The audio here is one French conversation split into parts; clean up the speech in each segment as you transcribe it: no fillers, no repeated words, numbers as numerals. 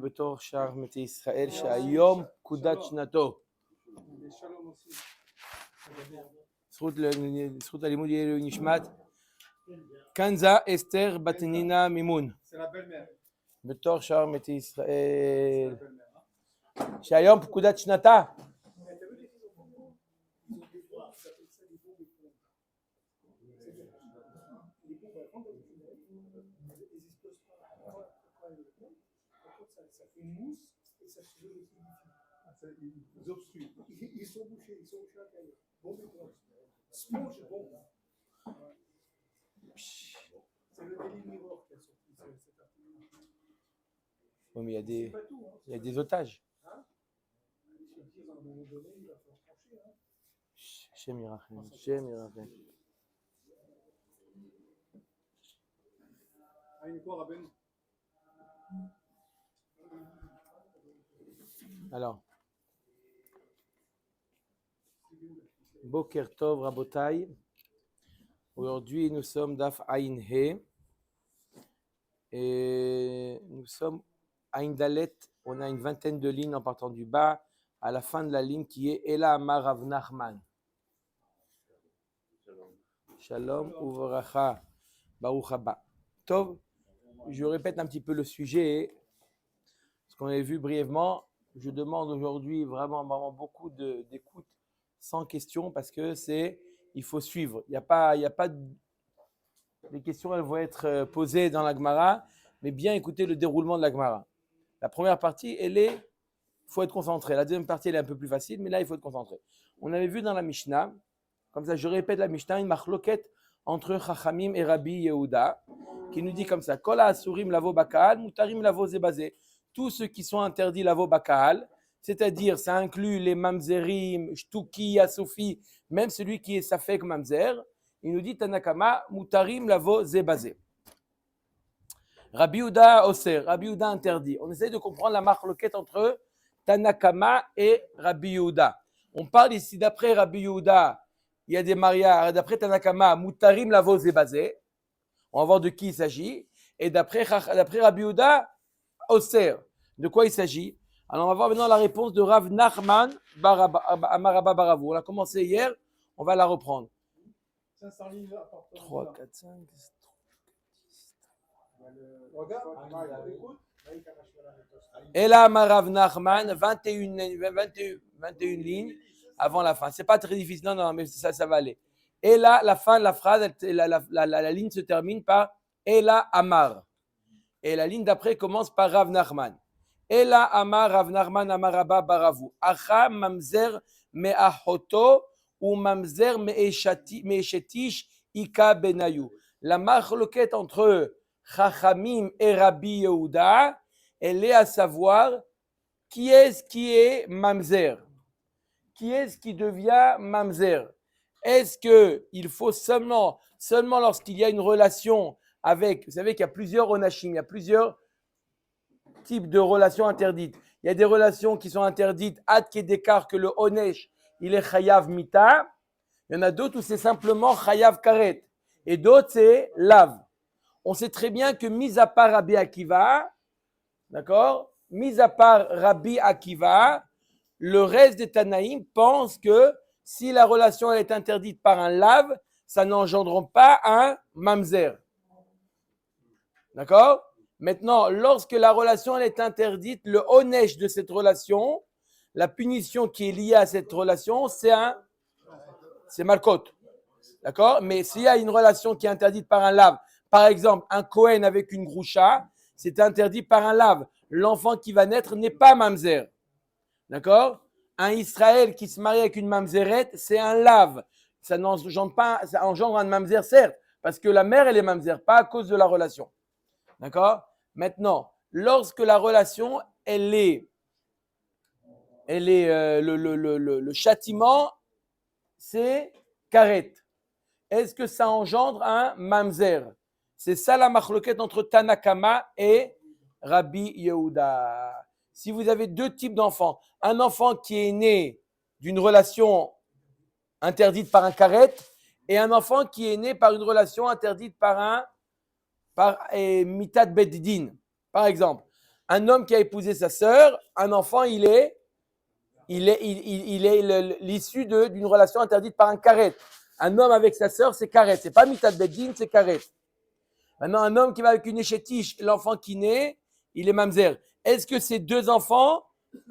בתור שאר מתי ישראל שהיום פקודת שנתו. זכות הלימוד יהיה לנשמת קנזה אסתר בת נינה מימון. בתור שאר מתי ישראל שהיום פקודת שנתה. Une mousse et ça se solidifie. Ils obstruent. Ils sont bouchés à l'intérieur. Bon, sponge, bon. C'est le Daily Mirror qui a sorti cet article. Oui, mais il y a des otages. Hein? Il se dit à un moment donné, il va falloir trancher. Shem Yirachem, Shem Yirachem. Une quoi, Rabben? Alors, Boker Tov Rabotai. Aujourd'hui, nous sommes Daf Ain He. Et nous sommes Ain Dalet. On a une vingtaine de lignes en partant du bas à la fin de la ligne qui est Ela Amar Rav Nachman. Shalom Uvracha Baruch Haba. Tov, je répète un petit peu le sujet. Ce qu'on avait vu brièvement. Je demande aujourd'hui vraiment beaucoup d'écoute sans questions parce que il faut suivre. Il y a pas les questions, elles vont être posées dans la Gemara, mais bien écouter le déroulement de la Gemara. La première partie, il faut être concentré. La deuxième partie, elle est un peu plus facile, mais là, il faut être concentré. On avait vu dans la Mishnah, comme ça, je répète la Mishnah, une machloket entre Chachamim et Rabbi Yehuda, qui nous dit comme ça, Kol ha'asurim lavo bakal, mutarim lavo zebazé. Tous ceux qui sont interdits lavo bakal, c'est-à-dire ça inclut les mamzerim, shtuki, asofi, même celui qui est safek mamzer, il nous dit Tanakama, mutarim lavo zebazé. Rabbi Yehuda oser, Rabbi Yehuda interdit. On essaie de comprendre la marloquette entre Tanakama et Rabbi Yehuda. On parle ici d'après Rabbi Yehuda, il y a des mariages, d'après Tanakama, mutarim lavo zebazé. On va voir de qui il s'agit. Et d'après Rabbi Yehuda, Oser. De quoi il s'agit? Alors, on va voir maintenant la réponse de Rav Nachman Amaraba Baravou. On a commencé hier, on va la reprendre. 3, 4, 5, 10. Et là, Rav Nachman, 21 lignes avant la fin. C'est pas très difficile, non, mais ça va aller. Et là, la fin de la phrase, la ligne se termine par Ela Amar. Et la ligne d'après commence par Rav Nachman. Ela Amar Rav Nachman Amaraba Baravou. Acha mamzer me'ahoto ou mamzer me'eshetish ika benayu. La machloket entre Chachamim et Rabbi Yehuda, elle est à savoir qui est mamzer. Qui est-ce qui devient mamzer? Est-ce qu'il faut seulement lorsqu'il y a une relation avec, vous savez qu'il y a plusieurs onashim, il y a plusieurs types de relations interdites. Il y a des relations qui sont interdites ad kedekar que le onesh, il est chayav mita. Il y en a d'autres où c'est simplement chayav karet. Et d'autres c'est lav. On sait très bien que mis à part Rabbi Akiva, d'accord, mis à part Rabbi Akiva, le reste des Tanaïm pense que si la relation est interdite par un lav, ça n'engendrera pas un mamzer. D'accord? Maintenant, lorsque la relation elle est interdite, le onesh de cette relation, la punition qui est liée à cette relation, c'est malkot. D'accord? Mais s'il y a une relation qui est interdite par un lav, par exemple, un Kohen avec une groucha, c'est interdit par un lav. L'enfant qui va naître n'est pas mamzer. D'accord? Un Israël qui se marie avec une mamzeret, c'est un lav. Ça engendre un mamzer, certes, parce que la mère, elle est mamzer, pas à cause de la relation. D'accord? Maintenant, lorsque la relation, le châtiment, c'est karet. Est-ce que ça engendre un mamzer? C'est ça la machloket entre Tanakama et Rabbi Yehuda. Si vous avez deux types d'enfants, un enfant qui est né d'une relation interdite par un karet et un enfant qui est né par une relation interdite par mitad beddin. Par exemple, un homme qui a épousé sa sœur, un enfant, il est l'issue d'une relation interdite par un karet. Un homme avec sa sœur, c'est karet. C'est pas mitad beddin, c'est karet. Maintenant, un homme qui va avec une échétiche, l'enfant qui naît, il est mamzer. Est-ce que ces deux enfants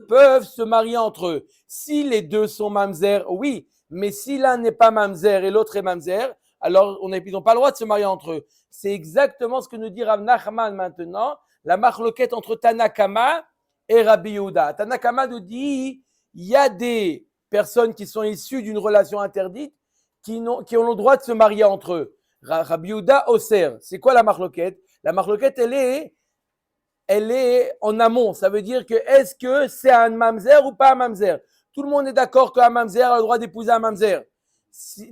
peuvent se marier entre eux? Si les deux sont mamzer, oui. Mais si l'un n'est pas mamzer et l'autre est mamzer, alors ils n'ont pas le droit de se marier entre eux. C'est exactement ce que nous dit Rav Nachman maintenant, la marloquette entre Tanakama et Rabbi Yehuda. Tanakama nous dit, il y a des personnes qui sont issues d'une relation interdite qui ont le droit de se marier entre eux. Rabbi Yehuda Oser. C'est quoi la marloquette? La marloquette, elle est en amont. Ça veut dire que est-ce que c'est un mamzer ou pas un mamzer? Tout le monde est d'accord qu'un mamzer a le droit d'épouser un mamzer.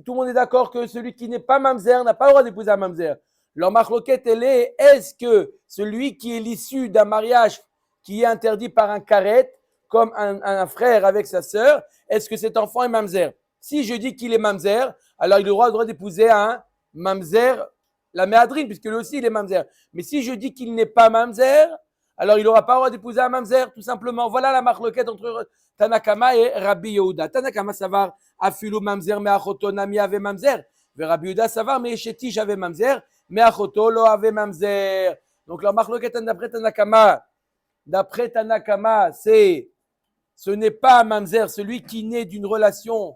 Tout le monde est d'accord que celui qui n'est pas mamzer n'a pas le droit d'épouser un mamzer. Leur marloquette, est-ce que celui qui est l'issue d'un mariage qui est interdit par un karet, comme un frère avec sa sœur, est-ce que cet enfant est mamzer? Si je dis qu'il est mamzer, alors il aura le droit d'épouser un mamzer, la méadrine, puisque lui aussi il est mamzer. Mais si je dis qu'il n'est pas mamzer, alors il n'aura pas le droit d'épouser un mamzer, tout simplement. Voilà la marloquette entre Tanakama et Rabbi Yehuda. Tanakama savar afilu mamzer me'achoto nami ave mamzer. Rabbi Yehuda savar me'eshetish ave mamzer me'achoto lo ave mamzer. Donc la marloquette d'après Tanakama, ce n'est pas un mamzer, celui qui naît d'une relation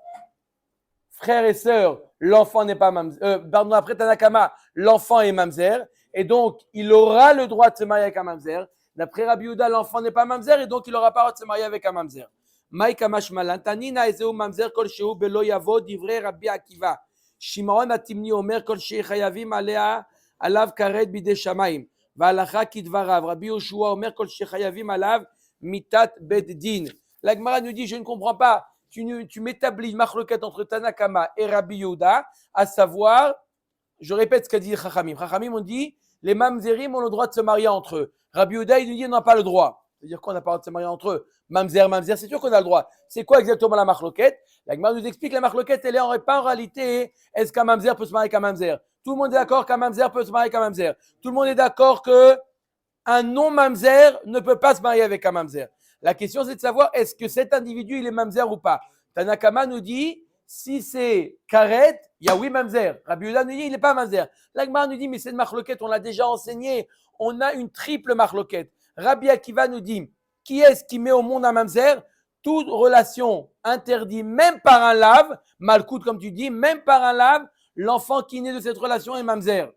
frère et sœur, l'enfant n'est pas mamzer. Pardon, après Tanakama, l'enfant est mamzer, et donc il aura le droit de se marier avec un mamzer. D'après Rabbi Yehuda, l'enfant n'est pas mamzer, et donc il n'aura pas le droit de se marier avec un mamzer. Maïka mashmalan, tanina ezeu mamzer kol shehu belo yavo divrei Rabbi Akiva. Shimon atimni omer kol shei chayavim alea alav karet bidei shamayim. V'alacha kidvarav. Rabbi Yoshua omer kol shei chayavim alav mitat beddin. La Gemara nous dit, je ne comprends pas. Tu m'établis une marloquette entre Tanakama et Rabbi Yehuda, à savoir, je répète ce qu'a dit Chachamim. Chachamim ont dit, les mamzerim ont le droit de se marier entre eux. Rabbi Yehuda, il nous dit, on n'a pas le droit. C'est-à-dire qu'on n'a pas le droit de se marier entre eux. Mamzer, c'est sûr qu'on a le droit. C'est quoi exactement la marloquette? La Gemara nous explique, la marloquette, elle est pas en réalité, est-ce qu'un mamzer peut se marier avec un mamzer? Tout le monde est d'accord qu'un mamzer peut se marier avec un mamzer. Tout le monde est d'accord qu'un non-mamzer ne peut pas se marier avec un mamzer. La question, c'est de savoir est-ce que cet individu, il est mamzer ou pas. Tanakama nous dit, si c'est karet, il y a oui mamzer. Rabbi Yehuda nous dit, il n'est pas mamzer. L'Agmara nous dit, mais c'est une marloquette, on l'a déjà enseigné. On a une triple marloquette. Rabbi Akiva nous dit, qui est-ce qui met au monde un mamzer? Toute relation interdite, même par un lave, malkout comme tu dis, même par un lave, l'enfant qui naît de cette relation est mamzer.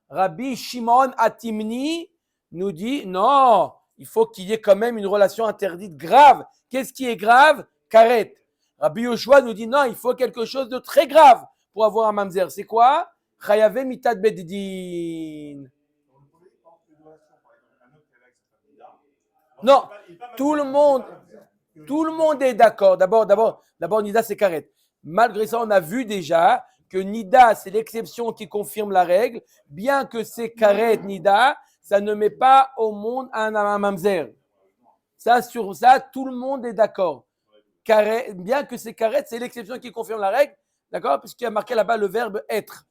Rabbi Shimon Atimni nous dit, non, il faut qu'il y ait quand même une relation interdite grave. Qu'est-ce qui est grave? Karet. Rabbi Yoshua nous dit non, il faut quelque chose de très grave pour avoir un mamzer. C'est quoi? Chayave mitad beddin. Non, tout le monde est d'accord. D'abord, Nida, c'est karet. Malgré ça, on a vu déjà que Nida, c'est l'exception qui confirme la règle. Bien que c'est karet, Nida, ça ne met pas au monde un mamzer. Ça, sur ça, tout le monde est d'accord. Bien que c'est karet, c'est l'exception qui confirme la règle. D'accord? Puisqu'il y a marqué là-bas le verbe être.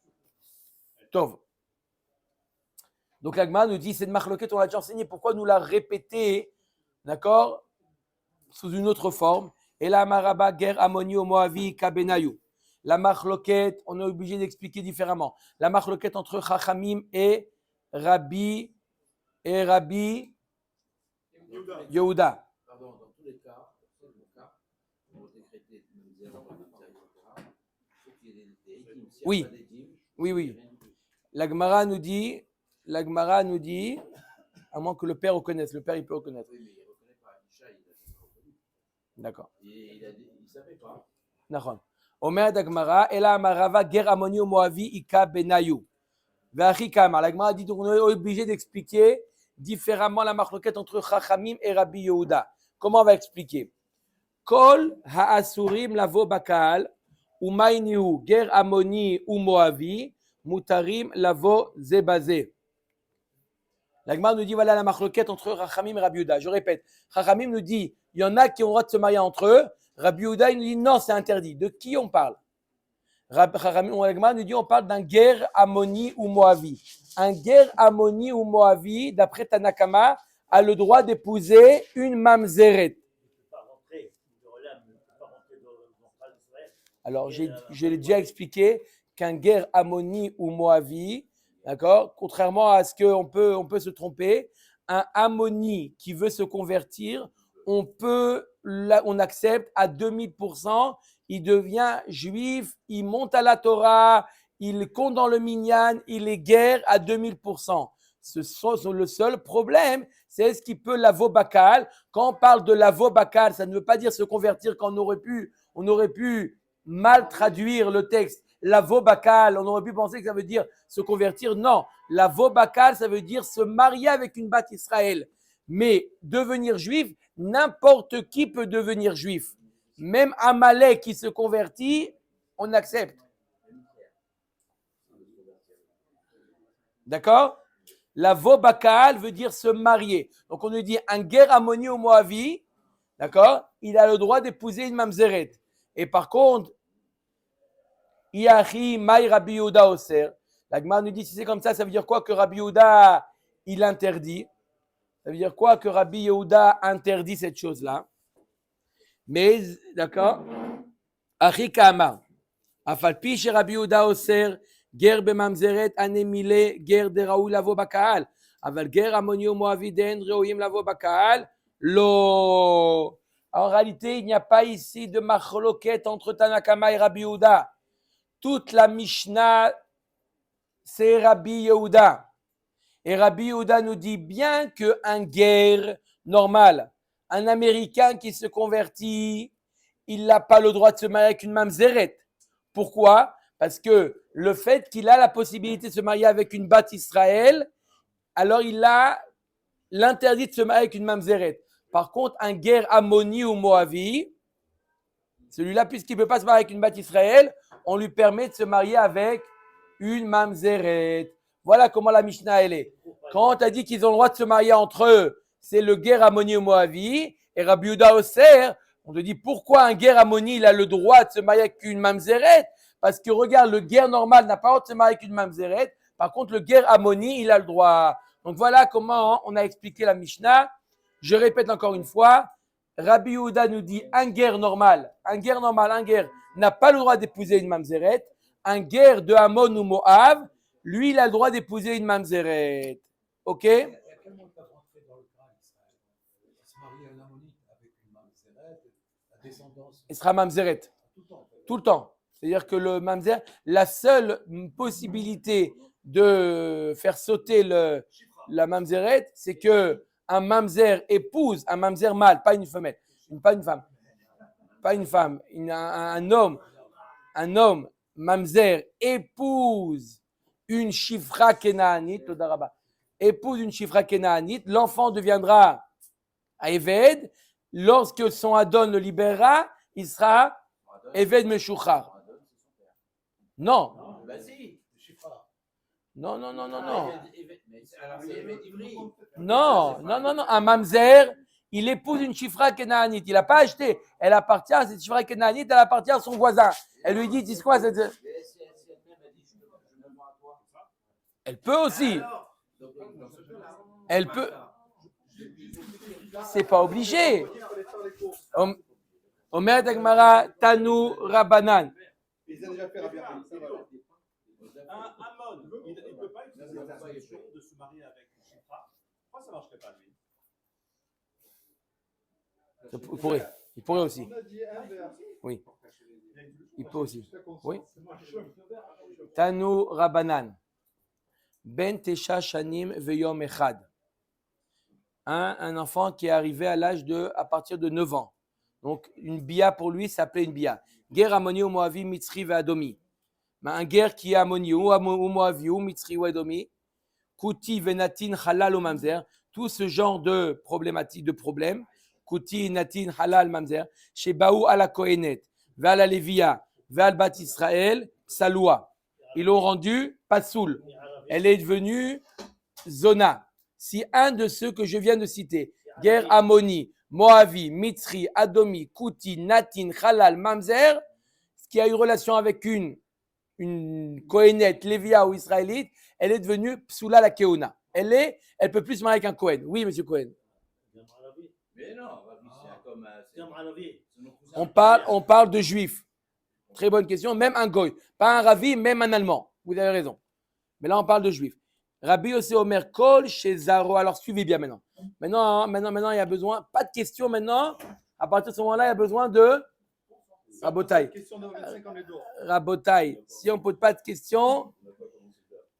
Tov. Donc l'Agma nous dit, c'est une marloquette, on l'a déjà enseigné. Pourquoi nous la répéter? D'accord? Sous une autre forme. Et la maraba ger amoni o moavi kabenayu. La marloquette, on est obligé d'expliquer différemment. La marloquette entre Chachamim et Rabbi Yehuda. Pardon, dans tous les cas, pour décréter le zéro, il faut qu'il y ait des dîmes. Oui, oui. La Gemara nous dit, à moins que le père reconnaisse, le père il peut reconnaître. Oui, mais il ne reconnaît pas. Isha, il a reconnu. D'accord. Il ne savait pas. D'accord. Omer d'Agmara, Ela Amarava Ger Amoni o Moavi Ika Benayu. Ve'achi Kamar. La Gemara dit donc on est obligé d'expliquer différemment la marloquette entre Chachamim et Rabbi Yehuda. Comment on va expliquer? Kol ha'asurim lavo bakal umaynihu ger amoni ou moavi mutarim lavo zebazé. La Gemara nous dit voilà la marloquette entre Chachamim et Rabbi Yehuda. Je répète, Chachamim nous dit il y en a qui ont le droit de se marier entre eux. Rabbi Yehuda il nous dit non c'est interdit. De qui on parle? La Gemara nous dit on parle d'un ger amoni ou moavi. Un ger amoni ou moavi, d'après Tanakama, a le droit d'épouser une mamzeret. Alors, je l'ai déjà expliqué qu'un guerre ammoni ou moavi, d'accord, contrairement à ce qu'on peut se tromper, un ammoni qui veut se convertir, on accepte à 2000%, il devient juif, il monte à la Torah, il compte dans le minyan, il est guerre à 2000%. Le seul problème, c'est ce qu'il peut lavo bakal. Quand on parle de lavo bakal, ça ne veut pas dire se convertir quand on aurait pu mal traduire le texte. Lavo bakal, on aurait pu penser que ça veut dire se convertir. Non, lavo bakal, ça veut dire se marier avec une bat Israël. Mais devenir juif, n'importe qui peut devenir juif. Même Amalek qui se convertit, on accepte. D'accord? Lavo bakal veut dire se marier. Donc on nous dit un guerre ammoni ou moavi, d'accord? Il a le droit d'épouser une mamzeret. Et par contre, Iachi Maï Rabbi Yehuda Oser. La Gemara nous dit si c'est comme ça veut dire quoi que Rabbi Yehuda il interdit? Ça veut dire quoi que Rabbi Yehuda interdit cette chose-là? Mais, d'accord? Achi Kama. Afalpi chez Rabbi Yehuda Oser, guerre bemamzeret anemile, guerre de Raoul lavo bakaal. Aval guerre amonio moaviden, reoyim lavo bakaal. Lo. En réalité, il n'y a pas ici de machloket entre Tanakama et Rabbi Yehuda. Toute la Mishnah, c'est Rabbi Yehuda. Et Rabbi Yehuda nous dit bien qu'un guerre normal, un Américain qui se convertit, il n'a pas le droit de se marier avec une mamzeret. Pourquoi? Parce que le fait qu'il a la possibilité de se marier avec une bat Israël, alors il a l'interdit de se marier avec une mamzeret. Par contre, un guerre ammoni ou moavi, celui-là, puisqu'il ne peut pas se marier avec une bat Israël, on lui permet de se marier avec une mamzeret. Voilà comment la Mishnah elle est. Quand on t'a dit qu'ils ont le droit de se marier entre eux, c'est le guerre ammoni ou moavi, et Rabbi Yehuda Oser, on te dit pourquoi un guerre ammoni il a le droit de se marier avec une mamzeret? Parce que regarde, le guerre normal n'a pas le droit de se marier avec une mamzeret. Par contre, le guerre ammoni, il a le droit. Donc voilà comment on a expliqué la Mishnah. Je répète encore une fois. Rabbi Yehuda nous dit un guerre normal n'a pas le droit d'épouser une mamzeret. Un guerre de Ammon ou Moab, lui, il a le droit d'épouser une mamzeret. Ok? Il y a tellement de cas rentrés dans le crâne Israël. Se marier un ammonite avec une mamzeret, la descendance. Il sera mamzeret. Tout le temps. C'est-à-dire que le mamzer, la seule possibilité de faire sauter la mamzeret, c'est que un mamzer épouse un mamzer mâle, pas une femelle, pas une femme, un homme mamzer épouse une shifra kenaanite, épouse une shifra kenaanite, l'enfant deviendra Eved, lorsque son Adon le libérera, il sera Eved Meshuchar. Non. Non. Non. Un mamzer, il épouse une shifra kenaanite. Il n'a pas acheté. Elle appartient à cette shifra kenaanite, elle appartient à son voisin. Elle lui dit, dis quoi cette... Elle peut aussi. Elle peut. C'est pas obligé. Omer Dagmara, Tanu Rabanan. Ils ont déjà fait la bière. Un Ammon, il ne peut pas utiliser la solution de se marier avec une chifra. Pourquoi ça ne marcherait pas lui? Il pourrait aussi. Oui. Il peut aussi. Oui. Tanu Rabanan. Ben Tesha Shanim Veyom Echad. Un enfant qui est arrivé à partir de 9 ans. Donc, une bia pour lui s'appelait une bia. Guerre ammoni ou moavi, mitzri ve adomi. Mais un guerre qui est ammoni ou moavi ou mitzri ou adomi, kuti venatin halal ou mamzer, tout ce genre de problématiques, de problèmes, kuti natin halal mamzer, chez Baou à la Kohenet, ve à la Lévia, ve à Bat Israël, Saloua. Ils l'ont rendu Pasoul. Elle est devenue Zona. Si un de ceux que je viens de citer, guerre ammoni, moavi, mitzri, adomi, kuti, natin, halal, mamzer, qui a eu relation avec une Kohenet, Lévia ou Israélite, elle est devenue Psoula la Keuna. elle peut plus se marier avec un Cohen. Oui, monsieur Cohen. Mais non, Rabbi, c'est comme. C'est nos cousins. On parle de juifs. Très bonne question. Même un goy. Pas un ravi, même un allemand. Vous avez raison. Mais là, on parle de juifs. Rabbi Yossé Omer Kol chez Zaro. Alors, suivez bien maintenant. Maintenant, il y a besoin. Pas de questions maintenant. À partir de ce moment-là, il y a besoin de Rabotai. Rabotai. Si on ne pose pas de questions,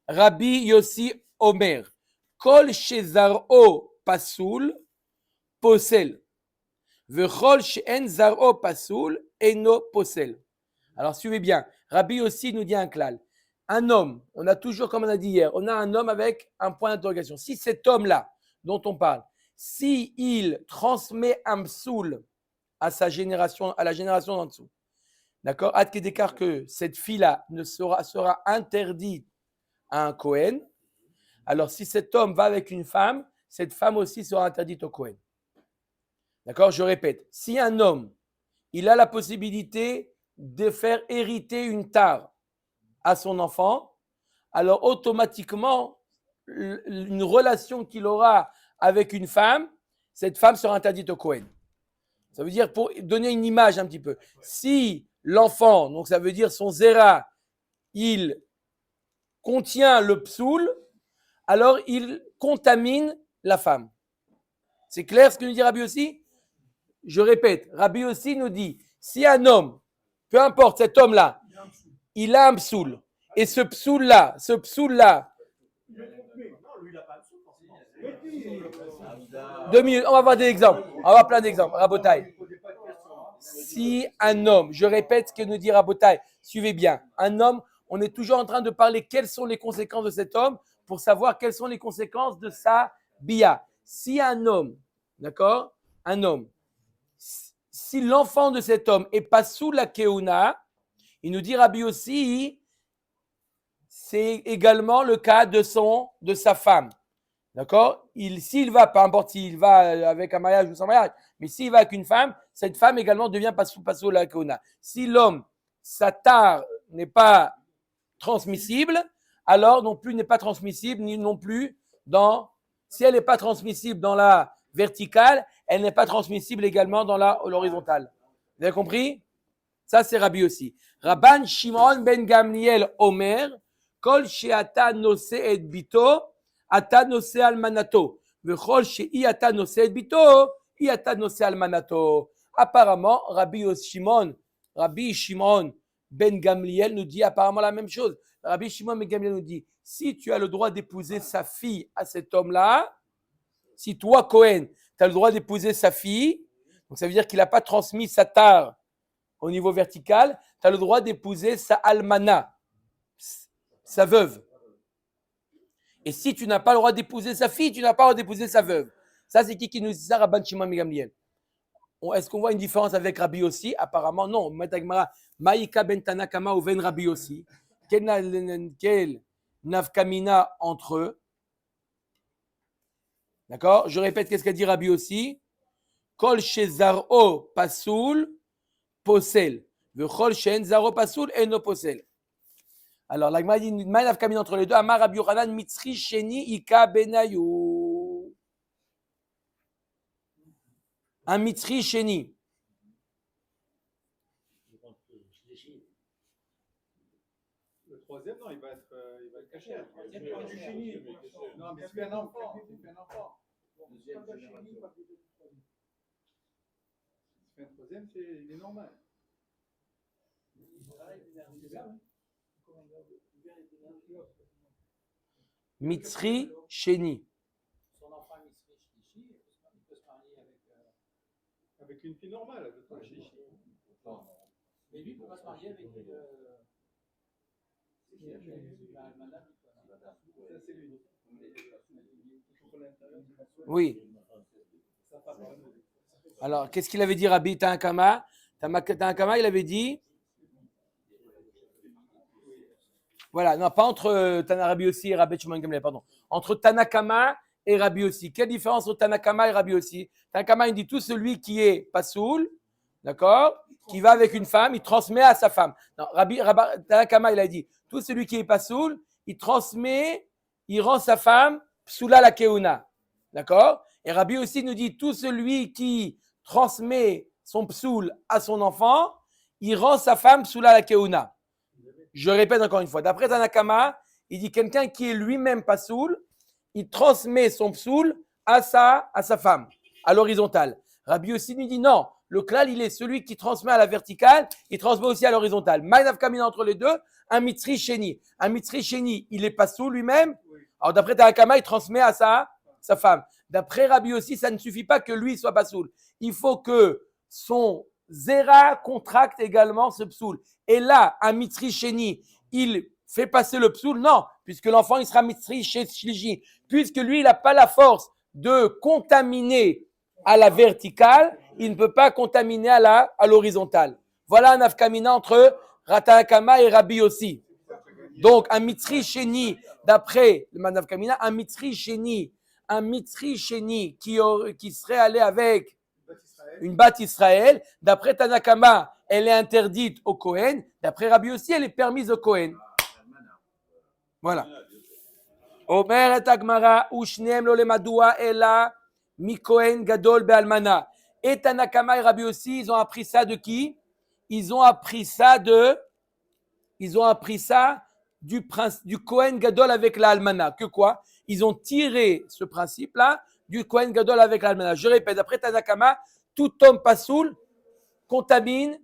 Rabbi Yossi Omer. Kol chez Zaro Pasoul Posel. Vechol she'en Zaro Pasoul Eno Posel. Alors, suivez bien. Rabbi aussi nous dit un klal. Un homme, on a toujours, comme on a dit hier, on a un homme avec un point d'interrogation. Si cet homme-là, dont on parle, si il transmet un psoul à sa génération, à la génération d'en dessous, d'accord, ad kedekar que cette fille-là sera interdite à un Kohen, alors si cet homme va avec une femme, cette femme aussi sera interdite au Kohen. D'accord, je répète, si un homme, il a la possibilité de faire hériter une tare à son enfant, alors automatiquement, une relation qu'il aura avec une femme, cette femme sera interdite au Kohen. Ça veut dire, pour donner une image un petit peu, si l'enfant, donc ça veut dire son zéra, il contient le psoul, alors il contamine la femme. C'est clair ce que nous dit Rabbi aussi? Je répète, Rabbi aussi nous dit, si un homme, peu importe cet homme-là, il a un psoul. Et ce psoul-là, Non, lui, il n'a pas de sou, forcément. 2 minutes, on va voir des exemples. On va voir plein d'exemples. Rabotai. Si un homme, je répète ce que nous dit Rabotai, suivez bien, un homme, on est toujours en train de parler quelles sont les conséquences de cet homme pour savoir quelles sont les conséquences de sa bia. Si un homme, d'accord, un homme, si l'enfant de cet homme est pas sous la keuna, il nous dit Rabbi aussi, c'est également le cas de sa femme. D'accord? S'il va, peu importe s'il va avec un mariage ou sans mariage, mais s'il va avec une femme, cette femme également devient pas sous la keuna. Si l'homme, sa tare n'est pas transmissible, alors non plus n'est pas transmissible, ni non plus si elle n'est pas transmissible dans la verticale, elle n'est pas transmissible également dans l'horizontale. Vous avez compris? Ça, c'est Rabbi aussi. Rabban Shimon ben Gamliel Omer, Kol she'ata nose et bito, ata nose almanato. Vechol she'i ata nose et bito, i ata nose almanato. Apparemment, Rabbi Shimon ben Gamliel nous dit apparemment la même chose. Rabbi Shimon ben Gamliel nous dit, si tu as le droit d'épouser sa fille à cet homme-là, si toi, Cohen, tu as le droit d'épouser sa fille, donc ça veut dire qu'il n'a pas transmis sa tare au niveau vertical, tu as le droit d'épouser sa almana, sa veuve. Et si tu n'as pas le droit d'épouser sa fille, tu n'as pas le droit d'épouser sa veuve. Ça, c'est qui nous dit ça, Rabban Shimon ben Gamliel? Est-ce qu'on voit une différence avec Rabbi aussi? Apparemment, non. Maïka ben Tanakama ou ben Rabbi aussi. Quel navkamina entre eux? D'accord? Je répète, qu'est-ce qu'a dit Rabbi aussi? Kol shezaro pasoul posel. Vechol shen zaro pasoul eno posel. Alors, la Gemara dit, navkamina entre les deux. Amar Rabbi Yochanan mitzri sheni ika benayou. Un mitzri sheni. Le troisième, non, il va être caché. Il prend du chéni. Non, mais c'est un enfant. C'est un troisième, il est normal. Mitzri sheni. Son enfant est Mitzri, il peut se marier Avec une fille normale. mais lui, il ne peut pas se marier avec Oui. Alors, qu'est-ce qu'il avait dit Rabbi Tanakama? Tanakama, il avait dit. Voilà, non, pas entre Rabbi aussi et Rabbi Shimon Gamliel, pardon. Entre Tanakama et Rabbi aussi. Quelle différence entre Tanakama et Rabbi aussi? Tanakama, il dit tout celui qui est pasoul, d'accord, qui va avec une femme, il transmet à sa femme. Non, Tanakama, il a dit tout celui qui est pasoul, il transmet, il rend sa femme psoula la keuna. D'accord? Et Rabbi aussi nous dit, tout celui qui transmet son psoul à son enfant, il rend sa femme psoula la keuna. Je répète encore une fois. D'après Tanakama, il dit quelqu'un qui est lui-même pasoul, il transmet son psoul à sa femme, à l'horizontale. Rabbi aussi nous dit non, le klal, il est celui qui transmet à la verticale, il transmet aussi à l'horizontale. Maïnav kamina entre les deux, un mitri sheni. Un mitri sheni, il est pasoul lui-même. Alors d'après Tanakama, il transmet à sa femme. D'après Rabbi aussi, ça ne suffit pas que lui soit pasoul. Il faut que son zera contracte également ce psoul. Et là, un mitri sheni, il fait passer le psoul. Non, puisque l'enfant, il sera mitri shlishi. Puisque lui, il n'a pas la force de contaminer à la verticale, il ne peut pas contaminer à l'horizontale. Voilà un afkamina entre Tanakama et Rabbi aussi. Donc, un mitri sheni, d'après le Manavkamina, un mitri sheni qui serait allé avec une bat Israël, d'après Tanakama, elle est interdite au Kohen, d'après Rabbi aussi, elle est permise au Kohen. Voilà. Omer et Agmara, Ushnem lo lemadoua ela mi Kohen gadol be'almana. Et Tanakama et Rabbi aussi, ils ont appris ça de qui? Ils ont appris ça du Kohen gadol avec la almana. Que quoi? Ils ont tiré ce principe-là du Kohen gadol avec la almana. Je répète, d'après Tanakama, tout homme pasoul contamine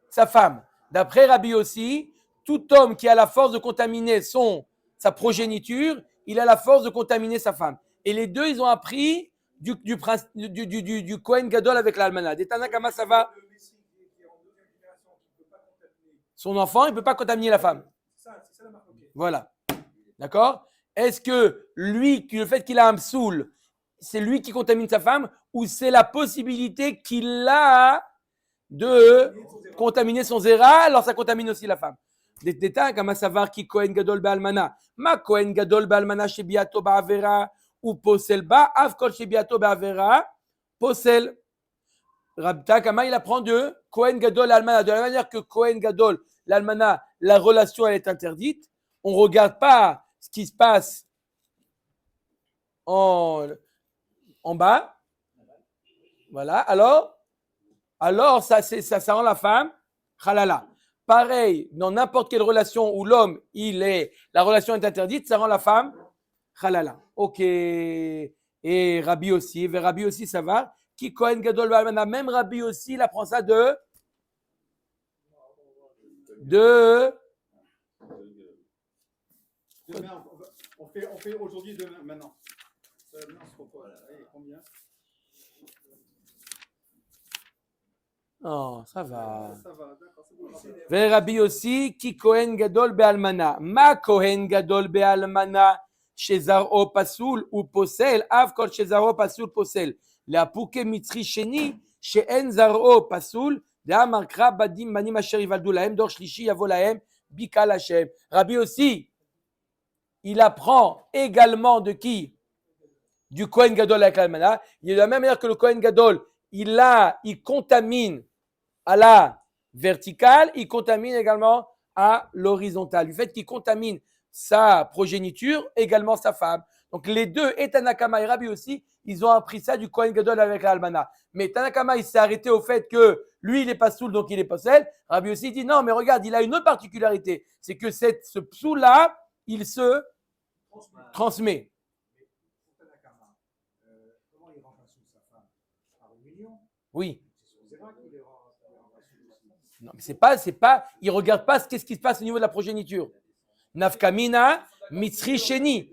sa femme. D'après Rabbi aussi, tout homme qui a la force de contaminer sa progéniture, il a la force de contaminer sa femme. Et les deux, ils ont appris du Kohen Gadol avec l'Almana. Des Tanakama, ça va. Son enfant, il ne peut pas contaminer la femme. Voilà. D'accord? Est-ce que lui, le fait qu'il a un psoul, c'est lui qui contamine sa femme ou c'est la possibilité qu'il a de contaminer son zera, alors ça contamine aussi la femme. Des détails comme à savoir qui Kohen Gadol Be'almana. Ma Kohen Gadol Be'almana chez Biato Ba'avera ou Posel Ba, Avkol chez Biato Ba'avera, Posel. Rabta Kama, il apprend de Kohen Gadol Almana. De la manière que Kohen Gadol, l'Almana, la relation elle est interdite, on ne regarde pas ce qui se passe en bas. Voilà, alors ça rend la femme halala. Pareil, dans n'importe quelle relation où l'homme, la relation est interdite, ça rend la femme halala. Ok. Et Rabbi aussi, ça va. Qui Kohen Gadol Ba'almana, même Rabbi aussi, il apprend ça de Demain, on fait aujourd'hui, demain, maintenant. Demain, on se repose. Allez, combien? Oh, ça va. Ça va, d'accord, c'est bon. Rabbi aussi, qui Kohen Gadol Be'almana. Ma Kohen Gadol Be'almana, Shezaro Pasoul ou Posel, Avkol Shezaro Pasoul Posel. La Pouke Mitri Sheni, She'en Zaro Pasoul, De'amarkra Badim Manim Asher Ivaldu Lahem, Dor Shlishi Yavo Lahem, Bikal Hashem. Rabbi aussi, il apprend également de qui? Du Kohen Gadol avec l'Almana. Il est de la même manière que le Kohen Gadol, il contamine à la verticale, il contamine également à l'horizontale. Du fait qu'il contamine sa progéniture, également sa femme. Donc les deux, et Tanakama et Rabbi aussi, ils ont appris ça du Kohen Gadol avec l'Almana. Mais Tanakama, il s'est arrêté au fait que lui, il n'est pas soul, donc il est possède. Rabbi aussi dit non, mais regarde, il a une autre particularité. C'est que ce psoul-là, il se transmet. Comment il rend pasoul sa femme? Par union? Oui. C'est vrai qu'il les rend pasoul. Non, mais c'est pas, il regarde pas qu'est-ce qui se passe au niveau de la progéniture. Nafkamina, Mitzri Sheni.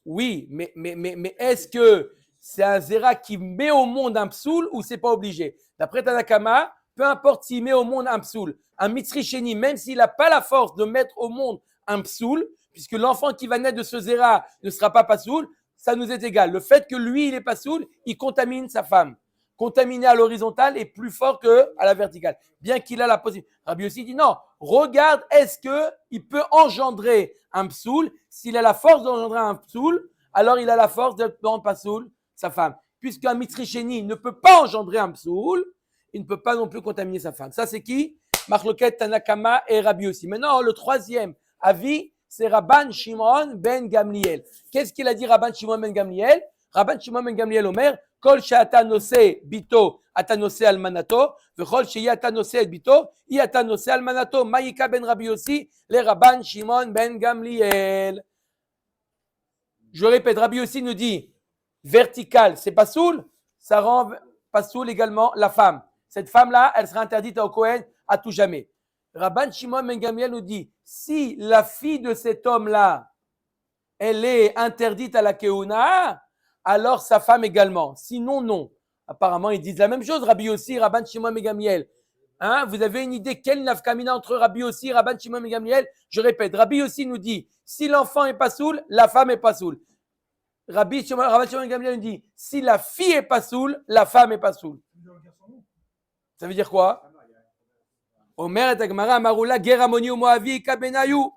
Oui, mais est-ce que c'est un zera qui met au monde un psoul ou c'est pas obligé? D'après Tanakama, peu importe s'il met au monde un psoul, un Mitzri Sheni, même s'il n'a pas la force de mettre au monde un psoul, puisque l'enfant qui va naître de ce zera ne sera pas pasoul, ça nous est égal. Le fait que lui, il est pasoul, il contamine sa femme. Contaminé à l'horizontale est plus fort qu'à la verticale. Bien qu'il a la possibilité. Rabbi aussi dit non, regarde, est-ce qu'il peut engendrer un psoul? S'il a la force d'engendrer un psoul, alors il a la force de rendre pasoul sa femme. Puisqu'un Mitzri Sheni ne peut pas engendrer un psoul, il ne peut pas non plus contaminer sa femme. Ça, c'est qui? Marloket, Tanakama et Rabbi aussi. Maintenant, le troisième avis, c'est Rabban Shimon ben Gamliel. Qu'est-ce qu'il a dit Rabban Shimon ben Gamliel? Rabban Shimon ben Gamliel Omer, Kol she'ata noseh bito, ata noseh almanato, vechol she'ata noseh et bito, ata noseh almanato. Maïka ben Rabbi Yossi, le Rabban Shimon ben Gamliel. Je répète, Rabbi Yossi nous dit, vertical, c'est pas soul, ça rend pas soul également la femme. Cette femme-là, elle sera interdite au Kohen à tout jamais. Rabban Shimon ben Gamliel nous dit, si la fille de cet homme-là, elle est interdite à la Keuna, alors sa femme également. Sinon, non. Apparemment, ils disent la même chose, Rabbi Yossi, Rabban Shimon ben Gamliel. Hein, vous avez une idée quelle nafkamina entre Rabbi Yossi et Rabban Shimon ben Gamliel? Je répète, Rabbi Yossi nous dit, si l'enfant est pas soul, la femme est pas soul. Rabban Shimon ben Gamliel nous dit, si la fille est pas soul, la femme est pas soul. Ça veut dire quoi? Omer et Agmara Maroula Geramoni ou Moavi Kabenayou.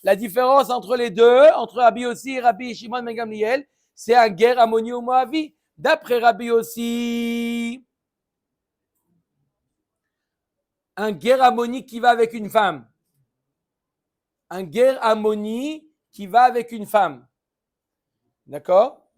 La différence entre les deux, entre Rabbi Yossi et Rabbi Shimon ben Gamliel, c'est un Geramoni ou Moavi. D'après Rabbi Yossi, un guerre harmonie qui va avec une femme. Un guerre harmonie qui va avec une femme. D'accord?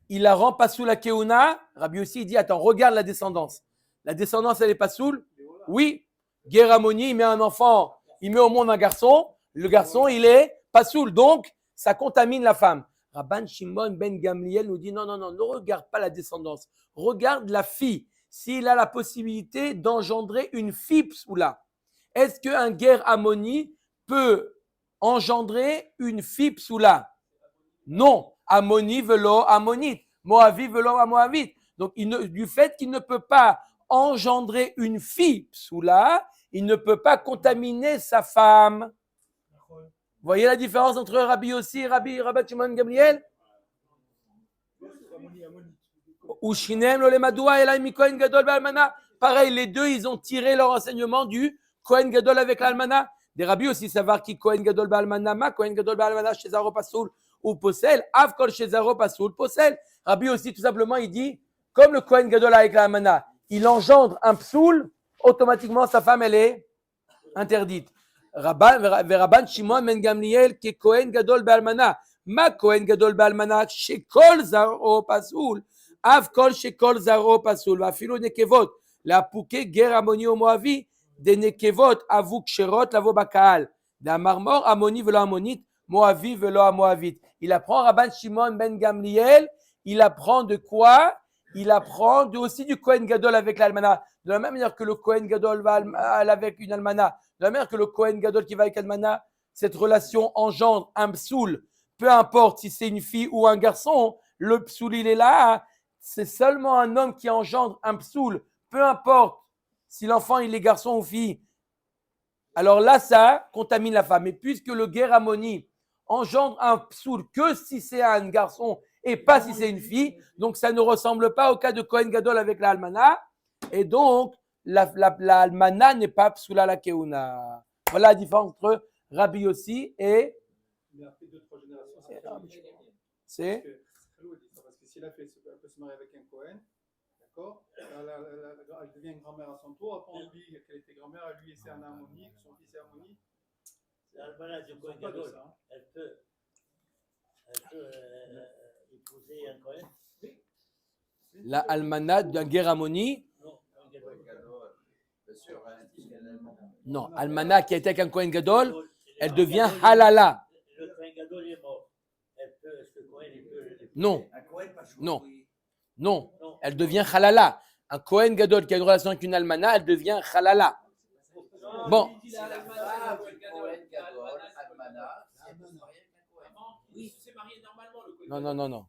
Il la rend pas sous la keuna. Rabbi Yossi il dit, attends, regarde la descendance. La descendance, elle est pas soule? Oui. Guerre harmonie, il met un enfant, il met au monde un garçon. Le garçon, il est pas soule. Donc, ça contamine la femme. Rabban Shimon ben Gamliel nous dit, non, ne regarde pas la descendance. Regarde la fille. S'il a la possibilité d'engendrer une fille psoula. Est-ce qu'un guerre harmonie peut engendrer une fille psoula? Non. Harmonie velo ammonite. Moavi velo moavite. Donc, du fait qu'il ne peut pas engendrer une fille psoula, il ne peut pas contaminer sa femme. Vous voyez la différence entre Rabbi Yossi et Rabbi Shimon Gamliel? Pareil, les deux, ils ont tiré leur enseignement du Kohen Gadol avec l'Almana. Des Rabbi aussi savoir qui Kohen Gadol Ba'almana, ma Kohen Gadol Ba'almana, Shezaro Pasoul ou Posel, Avkol Shezaro Pasoul, Posel. Rabbi aussi, tout simplement, il dit, comme le Kohen Gadol avec l'Almana, il engendre un psoul, automatiquement, sa femme, elle est interdite. Rabban Shimon ben Gamliel, qui est Kohen Gadol Ba'almana, ma Kohen Gadol Ba'almana, Shekol Zaro Pasoul. Av kol shekol zaro pasul, vafilo nekevot, la pouke ger amoni au moavi, des nekevot avou ksherot lavo bakal, d'un marmor amoni velo amonite, moavi velo amoavite. Il apprend Rabban Shimon ben Gamliel, il apprend de quoi? Il apprend aussi du Kohen Gadol avec l'almana. De la même manière que le Kohen Gadol va avec une almana, de la même manière que le Kohen Gadol qui va avec almana, cette relation engendre un psoul, peu importe si c'est une fille ou un garçon, le psoul il est là. C'est seulement un homme qui engendre un psoul, peu importe si l'enfant il est garçon ou fille. Alors là, ça contamine la femme. Et puisque le guerre harmonie engendre un psoul que si c'est un garçon et pas si c'est une fille, donc ça ne ressemble pas au cas de Kohen Gadol avec la almana. Et donc, la almana n'est pas psoul à la keuna. Voilà la différence entre Rabbi Yossi et. Mais après 2-3 générations, c'est. Parce que si elle peut se marier avec un Cohen, d'accord, elle devient grand-mère à son tour, après on dit qu'elle était grand-mère, lui c'est un harmonie, son fils est harmonie. C'est l'almanach du Kohen Gadol. Elle peut épouser un Cohen. La almana d'un guerre harmonie. Non, un Gadol. Bien sûr, Non, almana qui a été avec un Kohen Gadol, elle devient halala. Le Kohen Gadol est mort. Est-ce que Cohen peut. Non. Non, elle devient halala. Un Kohen Gadol qui a une relation avec une almana, elle devient halala. Bon. Oui, c'est marié normalement le Kohen. Non.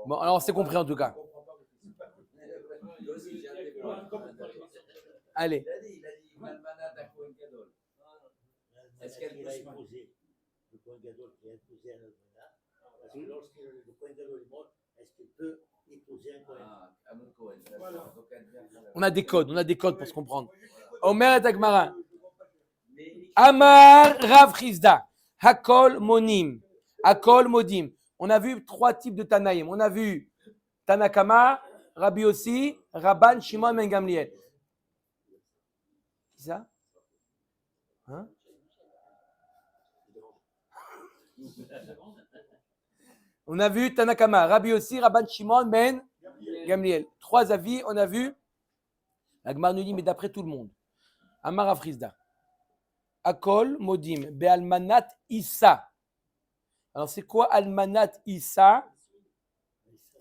Bon, alors c'est compris en tout cas. Allez. Il a dit Malmana d'un Kohen Gadol. Est-ce qu'elle a épousé le Kohen Gadol qui a épousé un almanach? Parce que lorsque le Kohen Gadol est mort, est-ce qu'il peut épouser un Kohen? Ah, mon Kohen. On a des codes pour se comprendre. Omer et Agmara. Amar Rav Chizda. Hakol Monim. Hakol Modim. On a vu 3 types de Tanaïm. On a vu Tanakama, Rabbi Yossi, Rabban Shimon ben Gamliel. C'est ça? Hein? On a vu Tanakama, Rabbi Yossi, Rabban Shimon, Ben Gamliel. 3 avis, on a vu. La Gemara nous dit, mais d'après tout le monde. Amar Afrizda. Akol Modim, Be'almanat Issa. Alors c'est quoi Almanat Issa?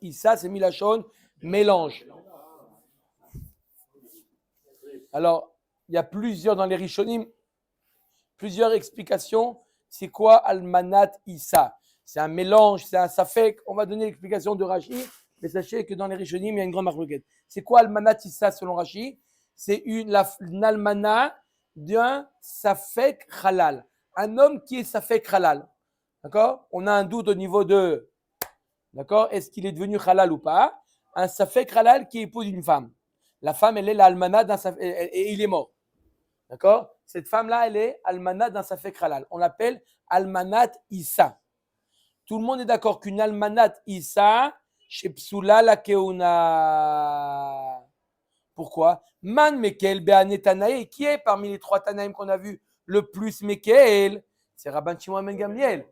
Issa, c'est Milachon, mélange. Alors, il y a plusieurs dans les Rishonim, plusieurs explications. C'est quoi Almanat Issa? C'est un mélange, c'est un safek. On va donner l'explication de Rashi, mais sachez que dans les Rishonim, il y a une grande marloquette. C'est quoi Almanat Issa selon Rashi? C'est une almana d'un safek halal. Un homme qui est safek halal. D'accord? On a un doute au niveau de, d'accord? Est-ce qu'il est devenu halal ou pas? Un safek halal qui épouse une femme. La femme, elle est l'almana d'un safek, et il est mort. D'accord? Cette femme-là, elle est almana d'un safek halal. On l'appelle almanat Issa. Tout le monde est d'accord qu'une almanat Issa, chez Psula la Keuna. Pourquoi? Man Mekel Be'ane Tanaï, qui est parmi les 3 Tanaïm qu'on a vus le plus Mekel? C'est Rabban Shimon ben Gamliel.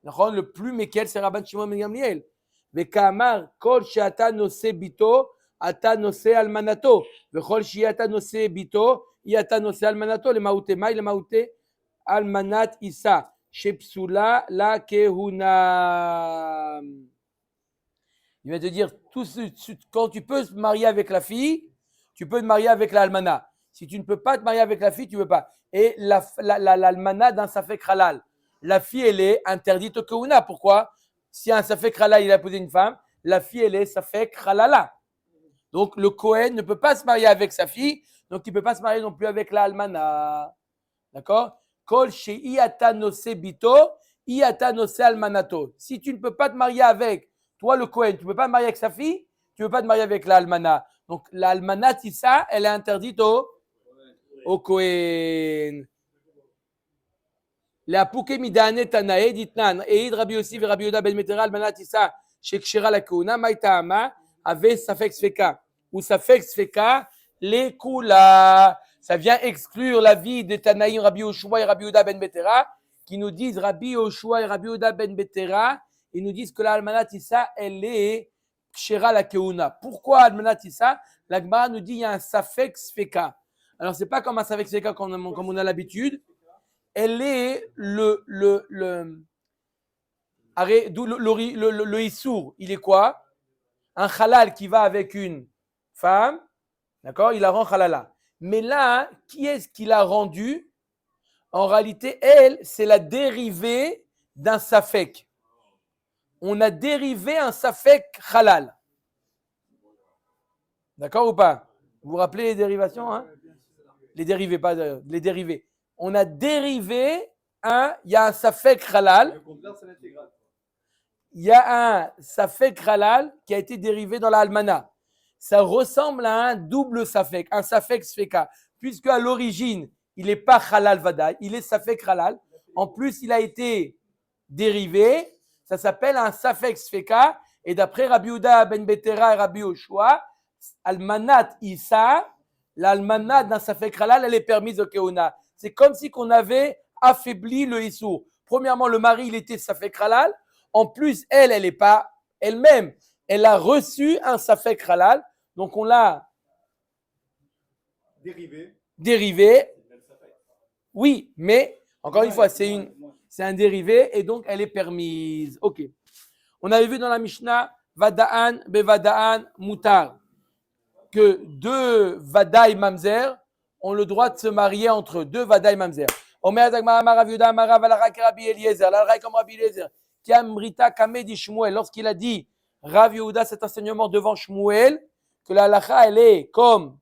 Le plus Mekel, c'est Rabban Shimon ben Gamliel. Vekamar Kol Sheata Nose Bito, Ata Nose Almanato. Vechol Sheata Nose Bito, Yata Nose Almanato. Le Maouté Maï, le Maouté Almanat Issa. Shepsula la Kehuna. Il va te dire, quand tu peux te marier avec la fille, tu peux te marier avec l'almana. Si tu ne peux pas te marier avec la fille, tu ne peux pas. Et l'almana d'un safek halal. La fille, elle est interdite au Kehuna. Pourquoi? Si un safek halal, il a posé une femme, la fille, elle est safek halala. Donc, le Kohen ne peut pas se marier avec sa fille, donc il ne peut pas se marier non plus avec l'almana. D'accord? Kol she'iyata nose bito, iyata nose almanato. Si tu ne peux pas te marier avec, toi le Kohen, tu ne peux pas te marier avec sa fille, tu ne peux pas te marier avec l'almana. Donc l'almana tissa, elle est interdite au Kohen. La pouke midane tanae ditnan, eid Rabbi Yossi ve Rabbi Yehuda ben Metera almana tissa, shekshira la keuna, maïtama, ave safek sfeka, ou safek sfeka, les kula. Ça vient exclure l'avis de Tanaïm, Rabbi Yoshua et Rabbi Yehuda ben Betera, qui nous disent, Rabbi Yoshua et Rabbi Yehuda ben Betera, ils nous disent que la almanat issa, elle est kshera la keuna. Pourquoi almanat issa? La Gemara nous dit il y a un safek sfeka. Alors c'est pas comme un safek sfeka comme on a l'habitude. Elle est le issour. Il est quoi? Un halal qui va avec une femme, d'accord? Il la rend halala. Mais là, qui est-ce qui l'a rendu? En réalité, elle, c'est la dérivée d'un safek. On a dérivé un safek halal. D'accord ou pas? Vous vous rappelez les dérivations, hein? Les dérivés, pas les dérivés. On a dérivé il y a un safek halal. Le contraire, c'est l'intégral. Il y a un safek halal qui a été dérivé dans la almana. Ça ressemble à un double safek, un safek sfeka, puisque à l'origine, il n'est pas halal vadaï, il est safek halal. En plus, il a été dérivé, ça s'appelle un safek sfeka. Et d'après Rabbi Yehuda ben Betera et Rabbi Yoshua, almanat issa, l'almanat d'un safek halal, elle est permise au keuna. C'est comme si on avait affaibli le issour. Premièrement, le mari, il était safek halal. En plus, elle n'est pas elle-même. Elle a reçu un safek halal, donc on l'a dérivé. Oui, mais encore une fois, c'est un dérivé et donc elle est permise. Ok. On avait vu dans la Mishnah Vada'an bevada'an mutar que 2 Vadaï mamzer ont le droit de se marier entre eux. 2 Vadaï mamzer. Omer Zagmar Amar Rav Yehuda Amar Rav Alachak Rabbi Eliezer. L'alraï comme Rabbi Eliezer. Kiamrita Kamedi Shmuel. Lorsqu'il a dit Rav Yehuda cet enseignement devant Shmuel, que la halakha elle est comme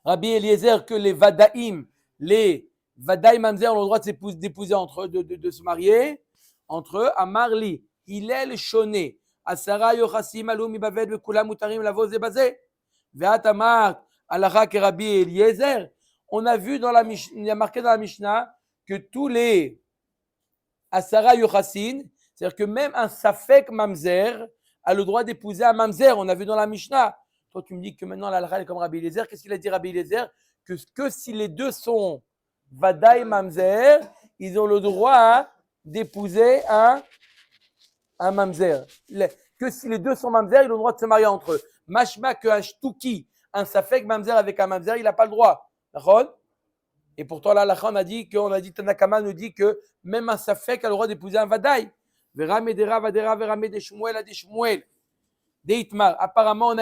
Rabbi Eliezer, que les Vadaïm, les Vadaïm mamzer ont le droit d'épouser entre eux, de se marier entre eux. Amarli, Hillel Shoné, Asara Yochasim Alou Mibaved Vekulam Mutarim Lavo Zebazé, Veat Amar halakha que Rabbi Eliezer. On a vu dans la Mishnah, il y a marqué dans la Mishnah que tous les Asara Yochasin, c'est-à-dire que même un Safek Mamzer a le droit d'épouser un Mamzer. On a vu dans la Mishnah. Toi, tu me dis que maintenant la halakha est comme Rabbi Eliezer. Qu'est-ce qu'il a dit Rabbi Eliezer? Que si les deux sont Vadaï Mamzer, ils ont le droit d'épouser un un mamzer. Que si les deux sont mamzer, ils ont le droit de se marier entre eux. Mashma qu'un shtuki, un safek mamzer avec un mamzer, il n'a pas le droit. D'accord? Et pourtant, là, on a dit Tanakama nous dit que même un safek a le droit d'épouser un vadaï. Verame de Ravadera, verame de Shmuel, de Shmuel. Deitmar. Apparemment, on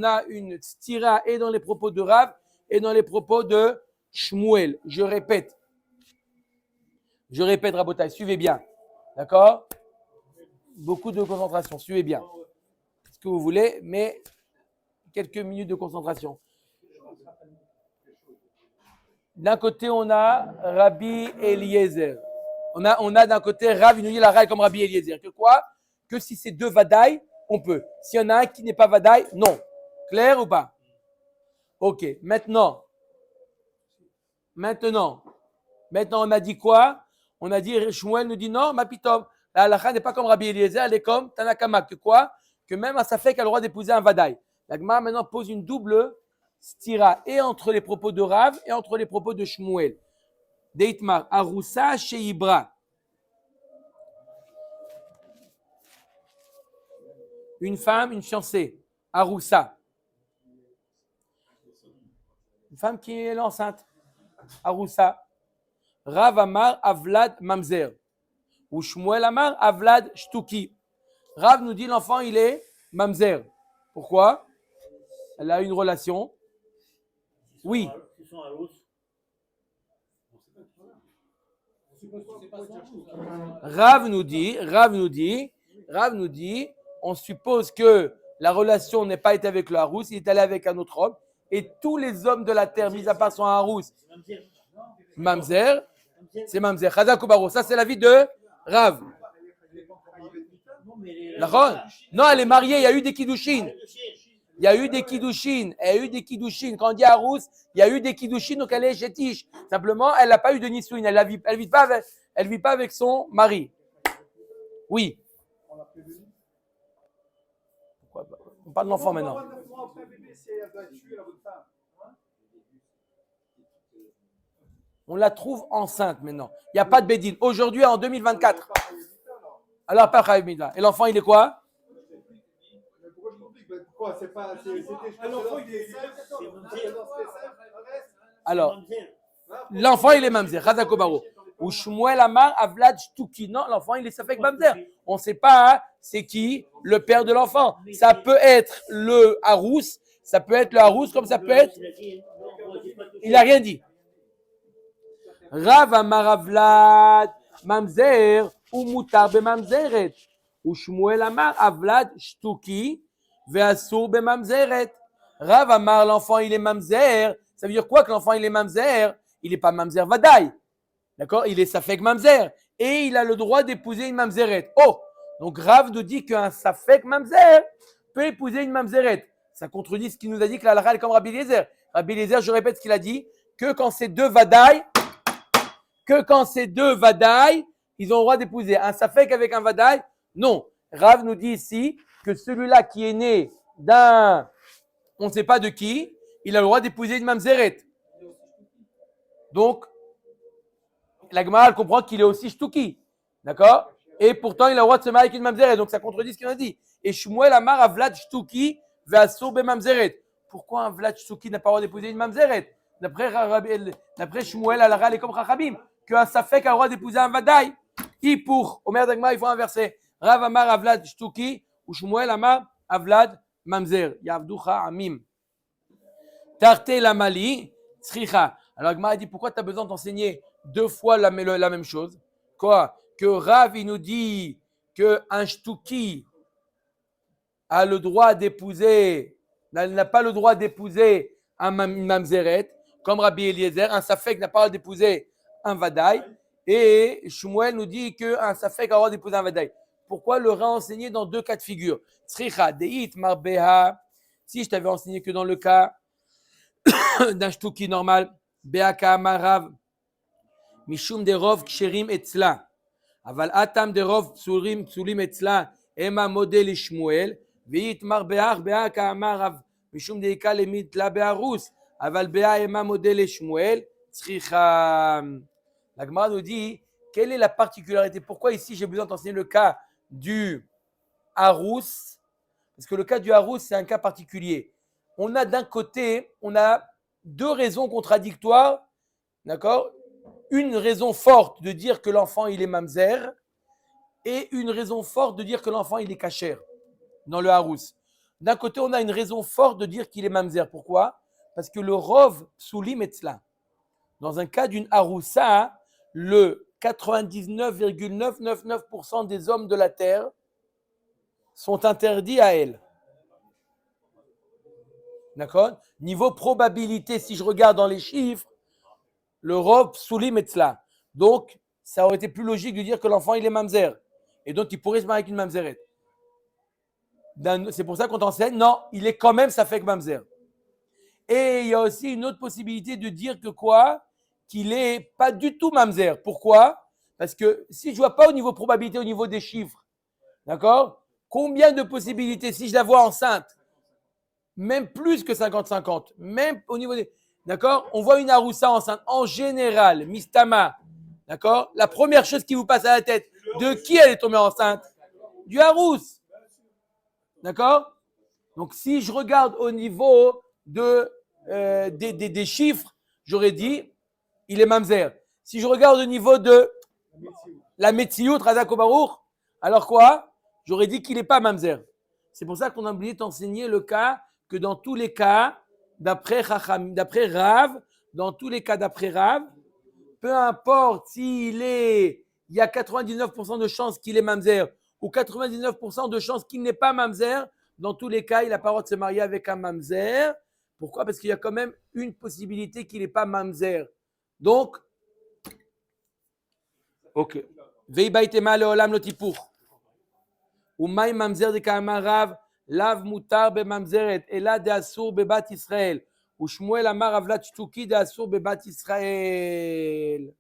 a une stira et dans les propos de Rav et dans les propos de Shmuel. Je répète, Rabotai, suivez bien. D'accord? Beaucoup de concentration, suivez bien. Ce que vous voulez, mais quelques minutes de concentration. D'un côté, on a Rabbi Eliezer. On a d'un côté Rav, il nous dit la raille comme Rabbi Eliezer. Que quoi? Que si c'est deux vadaï, on peut. S'il y en a un qui n'est pas vadaï, non. Clair ou pas? Ok. Maintenant, on a dit quoi? On a dit, Shmuel nous dit non, ma pitom. La halakha n'est pas comme Rabbi Eliezer, elle est comme Tanakama. Que quoi? Que même un safek a le droit d'épouser un vadaï. La Gemara maintenant pose une double stira et entre les propos de Rav et entre les propos de Shmuel. Deitmar, Aroussa chez Ibra. Une femme, une fiancée. Aroussa. Une femme qui est enceinte. Aroussa. Rav Amar Avlad Mamzer. Ou Shmuel Amar Avlad Shtuki. Rav nous dit l'enfant il est Mamzer. Pourquoi? Elle a une relation. Oui. Rav nous dit, on suppose que la relation n'est pas été avec le Harous, il est allé avec un autre homme, et tous les hommes de la terre, mis à part son Harous, Mamzer, c'est Mamzer. Chazak ou Baro, ça c'est l'avis de Rav. Non, elle est mariée, il y a eu des kiddushin. Elle a eu des kiddushin. Quand on dit Harous, il y a eu des kiddushin, donc elle est chétiche. Simplement, elle n'a pas eu de nisouin, elle vit pas avec son mari. Oui. Pourquoi pas? On parle de l'enfant maintenant. On la trouve enceinte maintenant. Il n'y a pas de bédine. Aujourd'hui, en 2024. Alors, pas Chayav Midla. Et l'enfant, il est quoi? Alors, l'enfant, il est mamzer. Chazak ou Baro. Ou Shmuel Amar Avlad Shtuki. Non, l'enfant, il est safek mamzer. On ne sait pas, hein, c'est qui le père de l'enfant. Ça peut être le Harous, ça peut être le Harous, comme ça peut être. Il n'a rien dit. Rav Amar Avlad Mamzer ou Mutar be Mamzeret. Ou Shmuel Amar Avlad Shtuki ve'asur be Mamzeret. Rav Amar, l'enfant, il est Mamzer. Ça veut dire quoi que l'enfant, il est Mamzer? Il n'est pas Mamzer Vadaï. D'accord? Il est Safek Mamzer. Et il a le droit d'épouser une Mamzeret. Oh! Donc Rav nous dit qu'un Safek Mamzer peut épouser une Mamzeret. Ça contredit ce qu'il nous a dit que la halakha est comme Rabbi Eliezer. Rabbi Eliezer, je répète ce qu'il a dit, que quand c'est deux Vadaï, ils ont le droit d'épouser. Un Safek avec un Vadaï, non. Rav nous dit ici que celui-là qui est né d'un, on ne sait pas de qui, il a le droit d'épouser une Mamzeret. Donc, la Gemara, elle comprend qu'il est aussi Shtuki. D'accord? Et pourtant, il a le droit de se marier avec une Mamzeret. Donc, ça contredit ce qu'il a dit. Et Shmuel Amar a Vlad Shtuki ve'asur be Mamzeret. Pourquoi un Vlad Shtuki n'a pas le droit d'épouser une Mamzeret? D'après Shmuel, elle est comme Chachabim. Qu'un Safek a le droit d'épouser un Vadaï. Pour Omer Dagmar, il faut inverser. Rav Amar Avlad Shtuki ou Shmuel Amar Avlad Mamzer. Yavducha Amim. Tarte Lamali Tzricha. Alors Gmar a dit pourquoi tu as besoin d'enseigner deux fois la même chose? Quoi? Que Rav il nous dit qu'un Shtuki a le droit d'épouser, n'a pas le droit d'épouser une Mamzeret, comme Rabbi Eliezer, un Safek n'a pas le droit d'épouser un Vadaï. Et Shmuel nous dit qu'un Safek a le droit d'épouser un Vadaï. Pourquoi le réenseigner dans deux cas de figure? Tzricha, Deit, Marbeha. Si je t'avais enseigné que dans le cas d'un Shtuki normal, Beaka Marav, Mishum derov ksherim etzla. Aval atam derov psulim etzla, ema model Shmuel, veit Marbeha, Beaka Marav, Mishum deika lemit la beharus, aval Bea ema model Shmuel, tzricha. La Gemara nous dit, quelle est la particularité? Pourquoi ici j'ai besoin d'enseigner le cas du harous, parce que le cas du harous, c'est un cas particulier. On a d'un côté, on a deux raisons contradictoires, d'accord? Une raison forte de dire que l'enfant, il est mamzer, et une raison forte de dire que l'enfant, il est kasher, dans le harous. D'un côté, on a une raison forte de dire qu'il est mamzer. Pourquoi? Parce que le rov psulim etzla. Dans un cas d'une haroussa, le 99,999% des hommes de la terre sont interdits à elle. D'accord? Niveau probabilité, si je regarde dans les chiffres, le rov psulim etzla. Donc, ça aurait été plus logique de dire que l'enfant, il est mamzer. Et donc, il pourrait se marier avec une mamzeret. C'est pour ça qu'on t'enseigne, non, il est quand même safek mamzer. Et il y a aussi une autre possibilité de dire que quoi? Qu'il n'est pas du tout mamzer. Pourquoi? Parce que si je ne vois pas au niveau probabilité, au niveau des chiffres, d'accord? Combien de possibilités, si je la vois enceinte, même plus que 50-50, même au niveau des... D'accord? On voit une haroussa enceinte. En général, mistama, d'accord? La première chose qui vous passe à la tête, de qui elle est tombée enceinte? Du harous. D'accord? Donc, si je regarde au niveau des chiffres, j'aurais dit, il est mamzer. Si je regarde au niveau de la Metsiout, Razak Baruch, alors quoi? J'aurais dit qu'il n'est pas mamzer. C'est pour ça qu'on a oublié d'enseigner le cas que dans tous les cas, d'après Rav, dans tous les cas d'après Rav, peu importe il y a 99% de chances qu'il est mamzer ou 99% de chances qu'il n'est pas mamzer, dans tous les cas, il n'a pas le droit de se marier avec un mamzer. Pourquoi? Parce qu'il y a quand même une possibilité qu'il n'est pas mamzer. Donc, ok. Veibaitema leolam lotipour. Umay mamzer de kamarav lav mutar be mamzeret ela de asur be bat Israël. Ushmuel amar avlat shtuki de asur be bat Israël.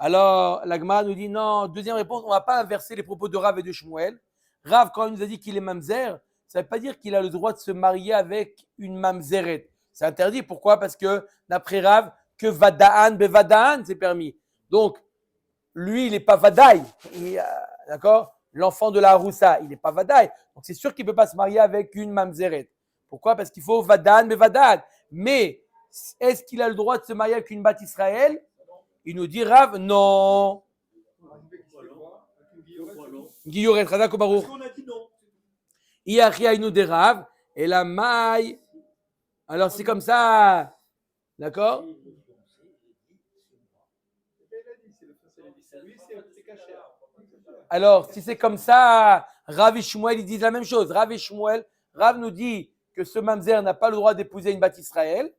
Alors, la Gemara nous dit non, deuxième réponse, on ne va pas inverser les propos de Rav et de Shmuel. Rav, quand il nous a dit qu'il est mamzer, ça ne veut pas dire qu'il a le droit de se marier avec une mamzeret. C'est interdit. Pourquoi? Parce que d'après Rav, que vada'an bevada'an, c'est permis. Donc, lui, il n'est pas vadaï. D'accord? L'enfant de la haroussa, il n'est pas vadaï. Donc, c'est sûr qu'il ne peut pas se marier avec une mamzeret. Pourquoi? Parce qu'il faut vada'an bevada'an. Mais, est-ce qu'il a le droit de se marier avec une bat Israël? Il nous dit Rav, non. Guilloret, Razak Baruch. On a dit non. Iachia nous dit Rav, et la maille. Alors c'est comme ça. D'accord? Alors, si c'est comme ça, Rav et Shmuel, ils disent la même chose. Rav et Shmuel, Rav nous dit que ce mamzer n'a pas le droit d'épouser une bat Israël.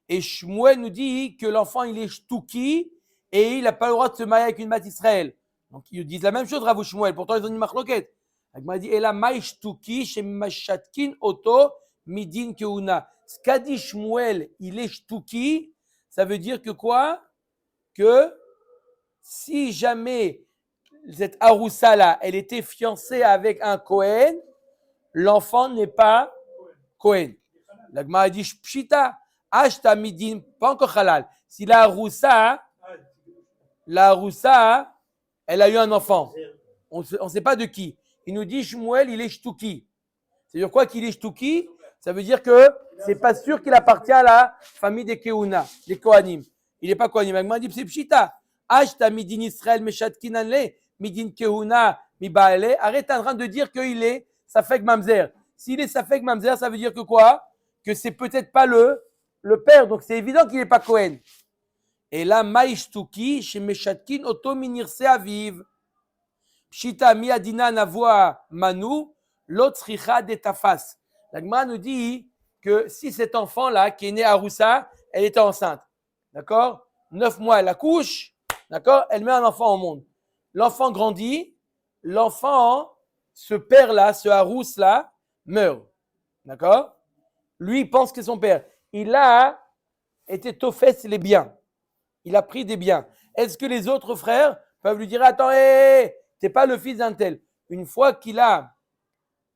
Et Shmuel nous dit que l'enfant, il est shtuki et il n'a pas le droit de se marier avec une bat Israël. Donc, ils disent la même chose, Rav et Shmuel. Pourtant, ils ont une marloquette. Il m'a dit, Ela maï shtuki chez Mashatkin Oto Midin Keuna. Ce qu'a dit Shmuel, il est shtuki, ça veut dire que quoi? Que si jamais cette haroussa là, elle était fiancée avec un Kohen, l'enfant n'est pas Kohen. La Gemara dit pshita, ashta midin, pas encore halal. Si la haroussa, elle a eu un enfant, on ne sait pas de qui. Il nous dit Shmuel, il est shtuki. C'est-à-dire quoi qu'il est shtuki? Ça veut dire que c'est pas sûr qu'il appartient à la famille des Keuna, des Kohanim. Il n'est pas Kohanim. La Gemara dit c'est pshita. Ashta midin Israël meshatkin anle. Midin Kehuna, Mibaale, arrête en train de dire qu'il est Safek Mamzer. S'il est Safek Mamzer, ça veut dire que quoi? Que c'est peut-être pas le père, donc c'est évident qu'il n'est pas Kohen. Et là, Maïshtuki, chez Meshatkin, Oto Minirse Aviv. Pshita Miadina Navoa Manu, Lotzricha de Tafas. La Gemara nous dit que si cet enfant-là, qui est né à Roussa, elle était enceinte, d'accord? 9 mois, elle accouche, d'accord? Elle met un enfant au monde. L'enfant grandit, l'enfant, ce père-là, ce Harous-là, meurt. D'accord? Lui, il pense que c'est son père. Il a été tofès les biens. Il a pris des biens. Est-ce que les autres frères peuvent lui dire, attends, t'es pas le fils d'un tel? Une fois qu'il a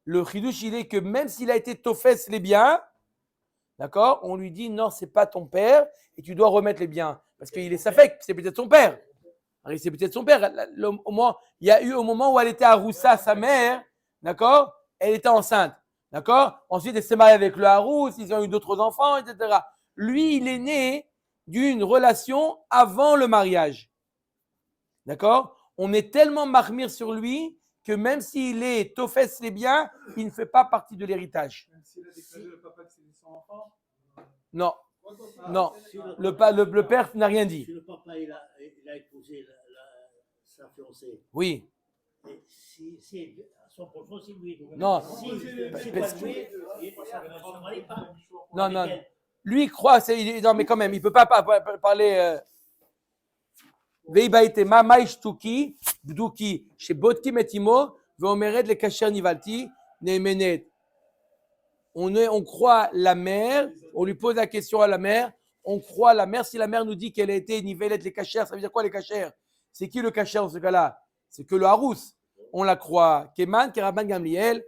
le chidouche, il est que même s'il a été tofès les biens, d'accord, on lui dit, non, c'est pas ton père et tu dois remettre les biens. Parce qu'il est safek, c'est peut-être son père. c'est peut-être son père. Il y a eu au moment où elle était à Roussa, sa mère, d'accord? Elle était enceinte, d'accord? Ensuite, elle s'est mariée avec le Harouss, ils ont eu d'autres enfants, etc. Lui, il est né d'une relation avant le mariage, d'accord? On est tellement marmire sur lui que même s'il est Tofes les biens, il ne fait pas partie de l'héritage. Même s'il a déclaré le papa que c'est son enfant. Non, Ah, non. Si Le père n'a rien dit. Si le papa il a épousé sa fiancée, Oui. et si son profond, c'est lui. Non. Si Parce c'est que- pas lui, ça ne se marie pas. Non, non. Avec elle. Lui, il croit, non, mais quand même, il ne peut pas parler. Veibaite ma maishtuki, bduki, chez Botki Metimo, Veomered le Kacher Nivalti, Neemenet. On croit la mère, on lui pose la question à la mère, on croit la mère. Si la mère nous dit qu'elle a été nivelée les Kacher, ça veut dire quoi les Kacher? C'est qui le Kacher dans ce cas-là? C'est que le Harouss. On la croit. Keman, Keraban Gamliel,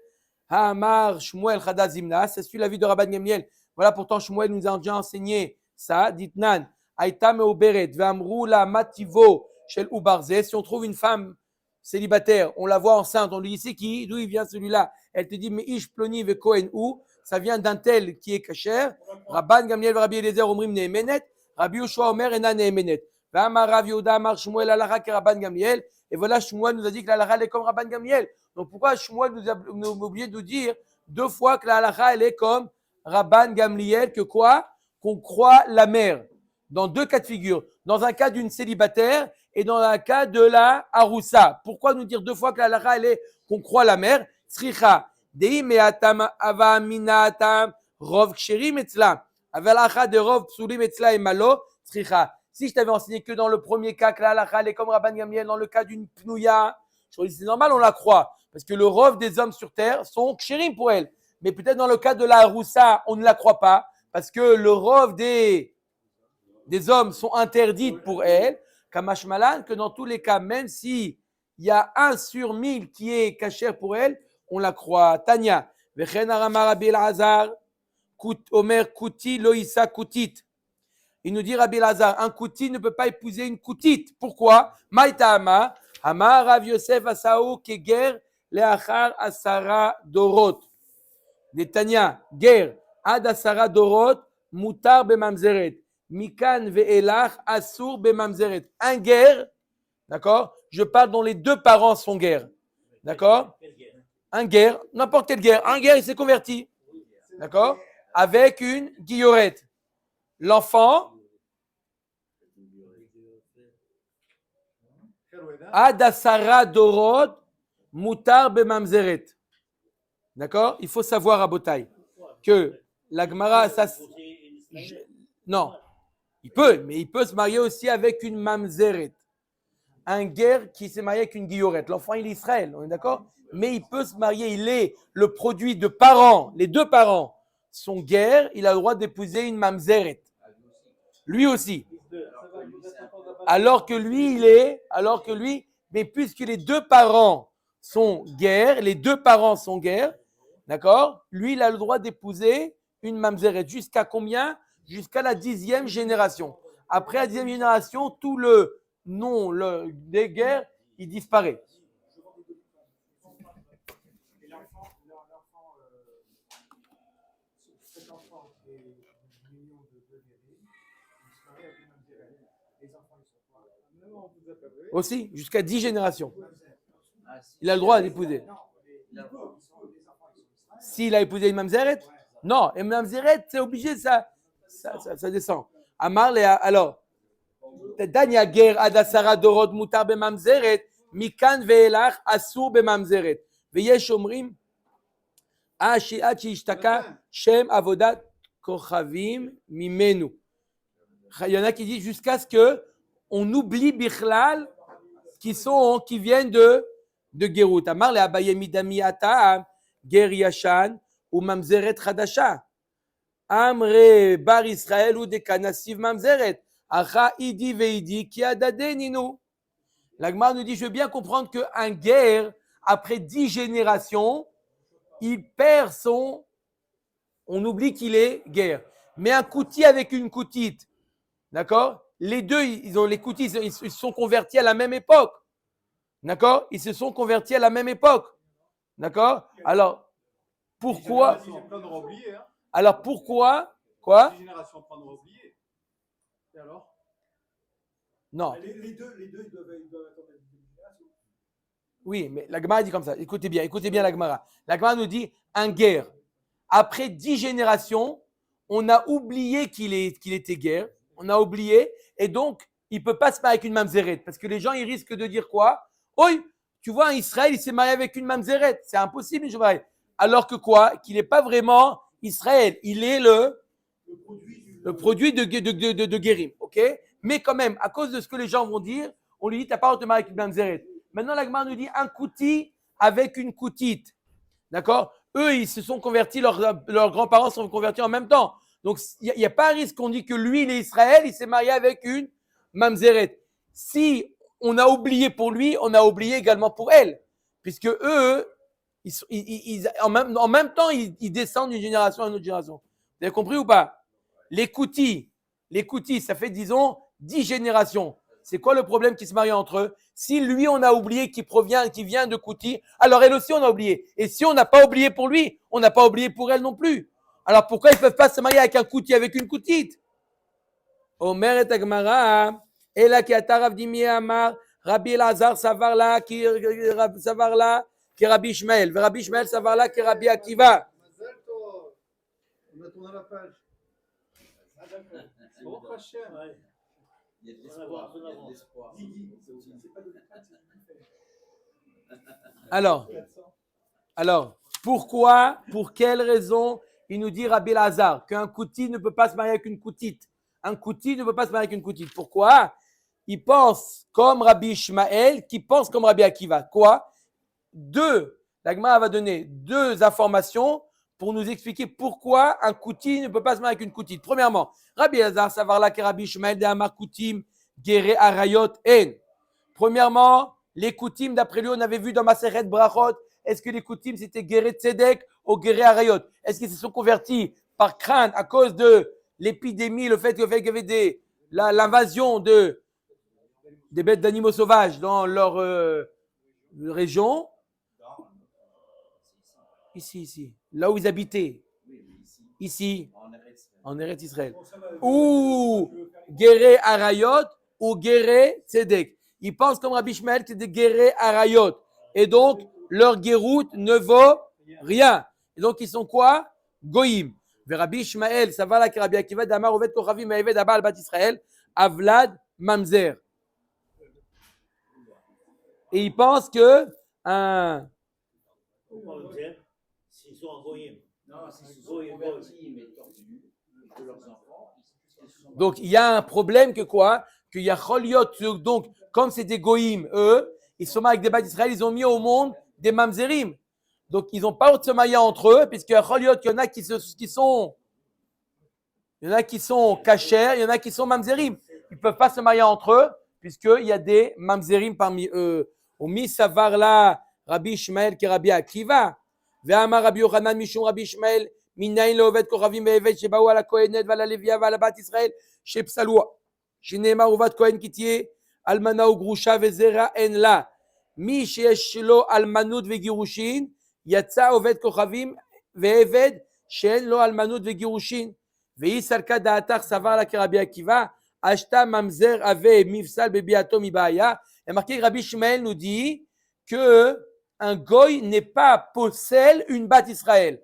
Hamar, Shmuel, Chada Zimna, c'est celui la vie de Rabban Gamliel. Voilà, pourtant, Shmuel nous a déjà enseigné ça. Ditnan, Aïta Meoberet, Vamrou la Mativo, Shel Ubarze. Si on trouve une femme célibataire, on la voit enceinte, on lui dit c'est qui? D'où il vient celui-là? Elle te dit, mais Ish Ploni ve Kohen ou? Ça vient d'un tel qui est kasher. Rabban Gamliel, Rabbi Eliezer, Omrim Neemenet. Rabbi Yoshua Omer, Ena Neemenet. Vamar Rav Yehuda, Amar Shmuel, Alara, Rabban Gamliel. Et voilà, Shmuel nous a dit que la halakha elle est comme Rabban Gamliel. Donc pourquoi Shmuel nous a oublié de nous dire deux fois que la halakha elle est comme Rabban Gamliel, que quoi? Qu'on croit la mère. Dans deux cas de figure. Dans un cas d'une célibataire et dans un cas de la haroussa. Pourquoi nous dire deux fois que la halakha elle est qu'on croit la mère? Tzricha. Dei me'atam ava minatam rov ksherim etzla. Avalacha de rov psulim etzla et malo. Tzricha. Si je t'avais enseigné que dans le premier cas, que la halakha elle est comme Rabban Gamliel, dans le cas d'une pnouya, je dis c'est normal, on la croit. Parce que le rov des hommes sur terre sont kshérim pour elle. Mais peut-être dans le cas de la haroussa, on ne la croit pas. Parce que le rov des hommes sont interdites pour elle. Kamash Malan, que dans tous les cas, même si il y a 1 sur 1000 qui est kasher pour elle, on la croit. Tanya. Vechen Arama Rabbi Elazar, Omer Kuti Loïsa Kutit. Il nous dit Rabbi Elazar, un Kuti ne peut pas épouser une Kutit. Pourquoi? Maïta Ama, Ama Rav Yosef Asaou Keger Leachar Asara Dorot. Netanya, Ger, Ad Asara Dorot, Mutar Bemamzeret. Mikan Ve'elach Asur Bemamzeret. Un guerre, d'accord? Je parle dont les deux parents sont guerres. D'accord? Un guerre, n'importe quelle guerre. Un guerre, il s'est converti. D'accord? Avec une guillorette. L'enfant, Adasara Dorot, Mutar Bemamzeret. D'accord? Il faut savoir à Botaï que la Gemara, non, il peut, mais il peut se marier aussi avec une mamzeret. Un guerre qui s'est marié avec une guillorette. L'enfant, il est Israël, on est d'accord? Mais il peut se marier, il est le produit de parents, les deux parents sont guerre, il a le droit d'épouser une mamzeret. Lui aussi. Alors que lui, mais puisque les deux parents sont guerre, d'accord? Lui, il a le droit d'épouser une mamzeret. Jusqu'à combien? Jusqu'à la 10e génération. Après la 10e génération, tout le nom des guerres, il disparaît. Et l'enfant, cet enfant qui est une union de deux guerriers, il se marie avec une mamzeret. Les enfants, ils sont quoi? Non, on vous a pas vu. Aussi, jusqu'à 10 générations. Il a le droit d'épouser. S'il a épousé une mamzeret? Non, et mamzeret, c'est obligé, ça descend. Amar, alors, Dania ger adasara dorot mutar be mamzeret, mikan ve'elach asur be mamzeret. Veyesh omrim, achi ishtaka shem avodat kochavim mimenu. Il y en a qui disent jusqu'à ce que on oublie bichlal qui viennent de Gerut. Amar le abaye midami ata ger yashan ou mamzeret chadasha. Amre bar Israël ou des kanasiv mamzeret. Acha idi veidi ki adadeninu. L'Agmar nous dit, je veux bien comprendre qu'un guerre, après 10 générations, il perd on oublie qu'il est guerre. Mais un kouti avec une koutite, d'accord? les deux, ils ont les Koutis, ils se sont convertis à la même époque. D'accord? Ils se sont convertis à la même époque. D'accord? Alors, pourquoi? 10 générations, après, on aura oublié. Hein. Alors, pourquoi? Quoi? 10 générations, après, on aura oublié. Et alors? Non. Les deux, ils doivent attendre la deuxième génération. Oui, mais la Gemara dit comme ça. Écoutez bien la Gemara. La Gemara nous dit un guerre. Après 10 générations, on a oublié qu'il était guerre. On a oublié. Et donc, il ne peut pas se marier avec une mamzeret. Parce que les gens, ils risquent de dire quoi? Oui, tu vois, en Israël, il s'est marié avec une mamzeret. C'est impossible, je vois. Alors que quoi? Qu'il n'est pas vraiment Israël. Il est le produit de guérim. Ok? Mais quand même, à cause de ce que les gens vont dire, on lui dit, tu n'as pas le droit de te marier avec une mamzeret. Maintenant, la Gemara nous dit un kouti avec une koutite. D'accord? Eux, ils se sont convertis, leurs grands-parents se sont convertis en même temps. Donc, il n'y a pas un risque qu'on dit que lui, il est Israël, il s'est marié avec une mamzeret. Si on a oublié pour lui, on a oublié également pour elle. Puisque eux, en même temps, ils descendent d'une génération à une autre génération. Vous avez compris ou pas? Les koutis, ça fait, disons, 10 générations. C'est quoi le problème qui se marie entre eux? Si lui, on a oublié qui vient de Kouti, alors elle aussi, on a oublié. Et si on n'a pas oublié pour lui, on n'a pas oublié pour elle non plus. Alors pourquoi ils ne peuvent pas se marier avec un Kouti, avec une Koutite? Omer et Agmara, Ela ki ata Rav Dimi Amar, Rabbi Elazar savarla ki Rabbi Ishmael, Rabbi Ishmael savarla ki Rabbi Akiva. Mazel tov. On a tourné la page. Baruch Hashem. Ouais. Il y a de l'espoir. Il y a de l'espoir. Alors, pourquoi, pour quelle raison il nous dit Rabbi Elazar qu'un Kouti ne peut pas se marier avec une Koutite? Un Kouti ne peut pas se marier avec une Koutite. Pourquoi? Il pense comme Rabbi Ishmael, qui pense comme Rabbi Akiva. Quoi? La Gemara va donner 2 informations pour nous expliquer pourquoi un Kouti ne peut pas se marier avec une Koutite. Premièrement, Rabbi Elazar savarla que Rabbi Ishmael de Amar Koutim Gere Arayot En. Premièrement, les Koutim, d'après lui, on avait vu dans Maseret Brachot, est-ce que les Koutim c'était Gere Tzedek ou Gere Arayot? Est-ce qu'ils se sont convertis par crainte à cause de l'épidémie, le fait qu'il y avait l'invasion des bêtes d'animaux sauvages dans leur région? Ici. Là où ils habitaient. Ici. En Eretz Israël. Ou Gere Arayot ou Gere Tzedek. Ils pensent comme Rabbi Ishmael que c'est des Gere Arayot. Et donc, leur Gérout ne vaut rien. Et donc, ils sont quoi? Goïm. Rabbi Ishmael, ça va là que Rabbi Akiva d'Amar Oved Kochavim Me'eved Abba al Bat Israël, Avlad Mamzer. Et ils pensent que s'ils sont en goyim. Non, s'ils sont convertis, mais tordus, que leurs enfants, donc, il y a un problème que quoi? Qu'il y a Choliot, donc, comme c'est des goïm, eux, ils sont mariés avec des bêtes d'Israël, ils ont mis au monde des mamzerim. Donc, ils n'ont pas le droit de se marier entre eux, puisqu'il y a Choliot, il y en a qui sont cachers, il y en a qui sont mamzerim. Ils ne peuvent pas se marier entre eux, puisqu'il y a des mamzerim parmi eux. Omi savarla Rabbi Ishmael qui Rabbi Akiva. Ve'amar Rabbi Yochanan mishum Rabbi Ishmael. Minayin le'oved kochavim ve'eved shebaou ala kohenet ועל הלוויה ועל הבת ישראל שפסלוה. שנאמר ובת כהן כי תהיה אלמנה וגרושה וזרע אין לה. מי שיש לו אלמנות וגירושין יצא עובד כוכבים ועבד שאין לו אלמנות וגירושין. והיא סלקה דעתך סבר לה כרבי עקיבא אשתה ממזר עבה מפסל בביאתו מבעיה. Et marqué Rabbi Ishmael nous dit que un goy n'est pas possède une bat Israël.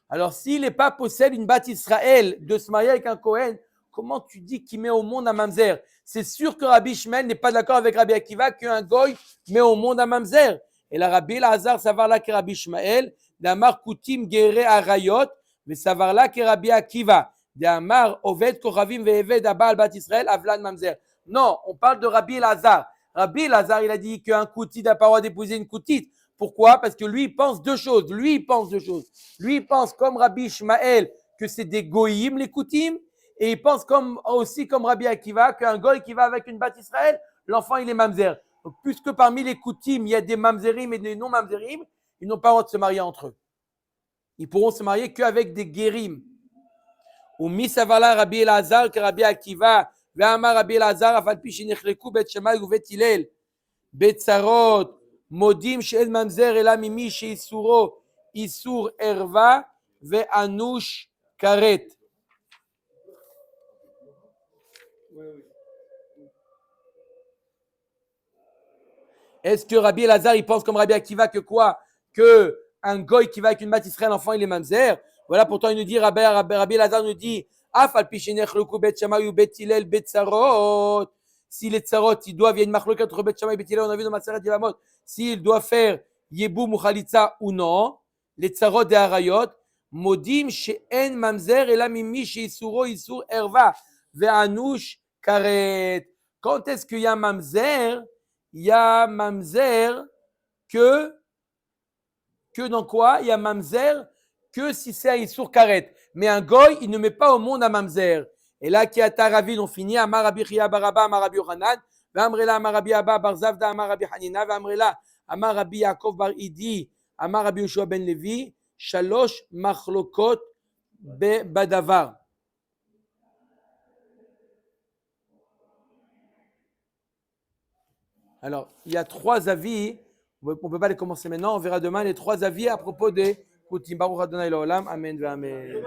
Alors, s'il n'est pas possède une bat Israël de se marier avec un Kohen, comment tu dis qu'il met au monde un mamzer? C'est sûr que Rabbi Ishmael n'est pas d'accord avec Rabbi Akiva qu'un goy met au monde un mamzer. Et la Rabbi Elazar savar là que Rabbi Ishmael, d'Amar Koutim Gere Arayot, mais savar là que Rabbi Akiva, d'Amar Oved Kochavim ve'eved Abba bat Israël, Avlan mamzer. Non, on parle de Rabbi Elazar. Rabbi Elazar, il a dit qu'un Koutit n'a pas le droit d'épouser une Koutite. Pourquoi? Parce que lui, il pense deux choses. Lui, il pense comme Rabbi Ishmael que c'est des goïm, les Koutim, et il pense aussi comme Rabbi Akiva qu'un goy qui va avec une bat Israël, l'enfant, il est mamzer. Donc, puisque parmi les Koutim, il y a des mamzerim et des non-mamzerim, ils n'ont pas le droit de se marier entre eux. Ils pourront se marier qu'avec des guérim. Ou misavala Rabbi Elazar que Rabbi Akiva, ואמר רבי אלעזר, אף על פי שנחלקו בית שמאי ובית הלל בצרות, מודים שאין ממזר אלא ממי שאיסורו איסור ערווה ואנוש כרת. Est-ce que Rabbi Elazar, il pense comme Rabbi Akiva que quoi? Que un goy qui va avec une mat Israël, l'enfant, il est mamzer? Voilà, pourtant il nous dit, Rabbi Elazar nous dit, Af al pi shenechluku bet Shammai ou bet Hillel bet Tzarot. Si les Tzarot, ils doivent, il y a une marloquette entre bet Shammai et bet Hillel, on a vu dans Maseret Yevamot, s'ils doivent faire Yeboum ou Khalitza ou non, les Tzarot des Harayot, modim she'en mamzer ela mimi she'isuro isur erva ve'anush karet. Quand est-ce qu'il y a mamzer? Il y a mamzer que dans quoi? Il y a mamzer que si c'est un issour karet. Mais un goy, il ne met pas au monde un mamzer. Et là, qui a Taravid, on finit. Amar Rabbi Chia Baraba, Amar Rabbi Yochanan, V'amrela Amar Rabbi Abba Bar Zavda, Amar Rabbi Hanina, V'amrela Amar Rabbi Yaakov Bar Idi, Amar Rabbi Yoshua Ben Levi, Shalosh Machlokot Badavar. Alors, il y a 3 avis. On ne peut pas les commencer maintenant. On verra demain les 3 avis à propos des Koutim. Baruch Adonai L'Olam. Amen. Amen.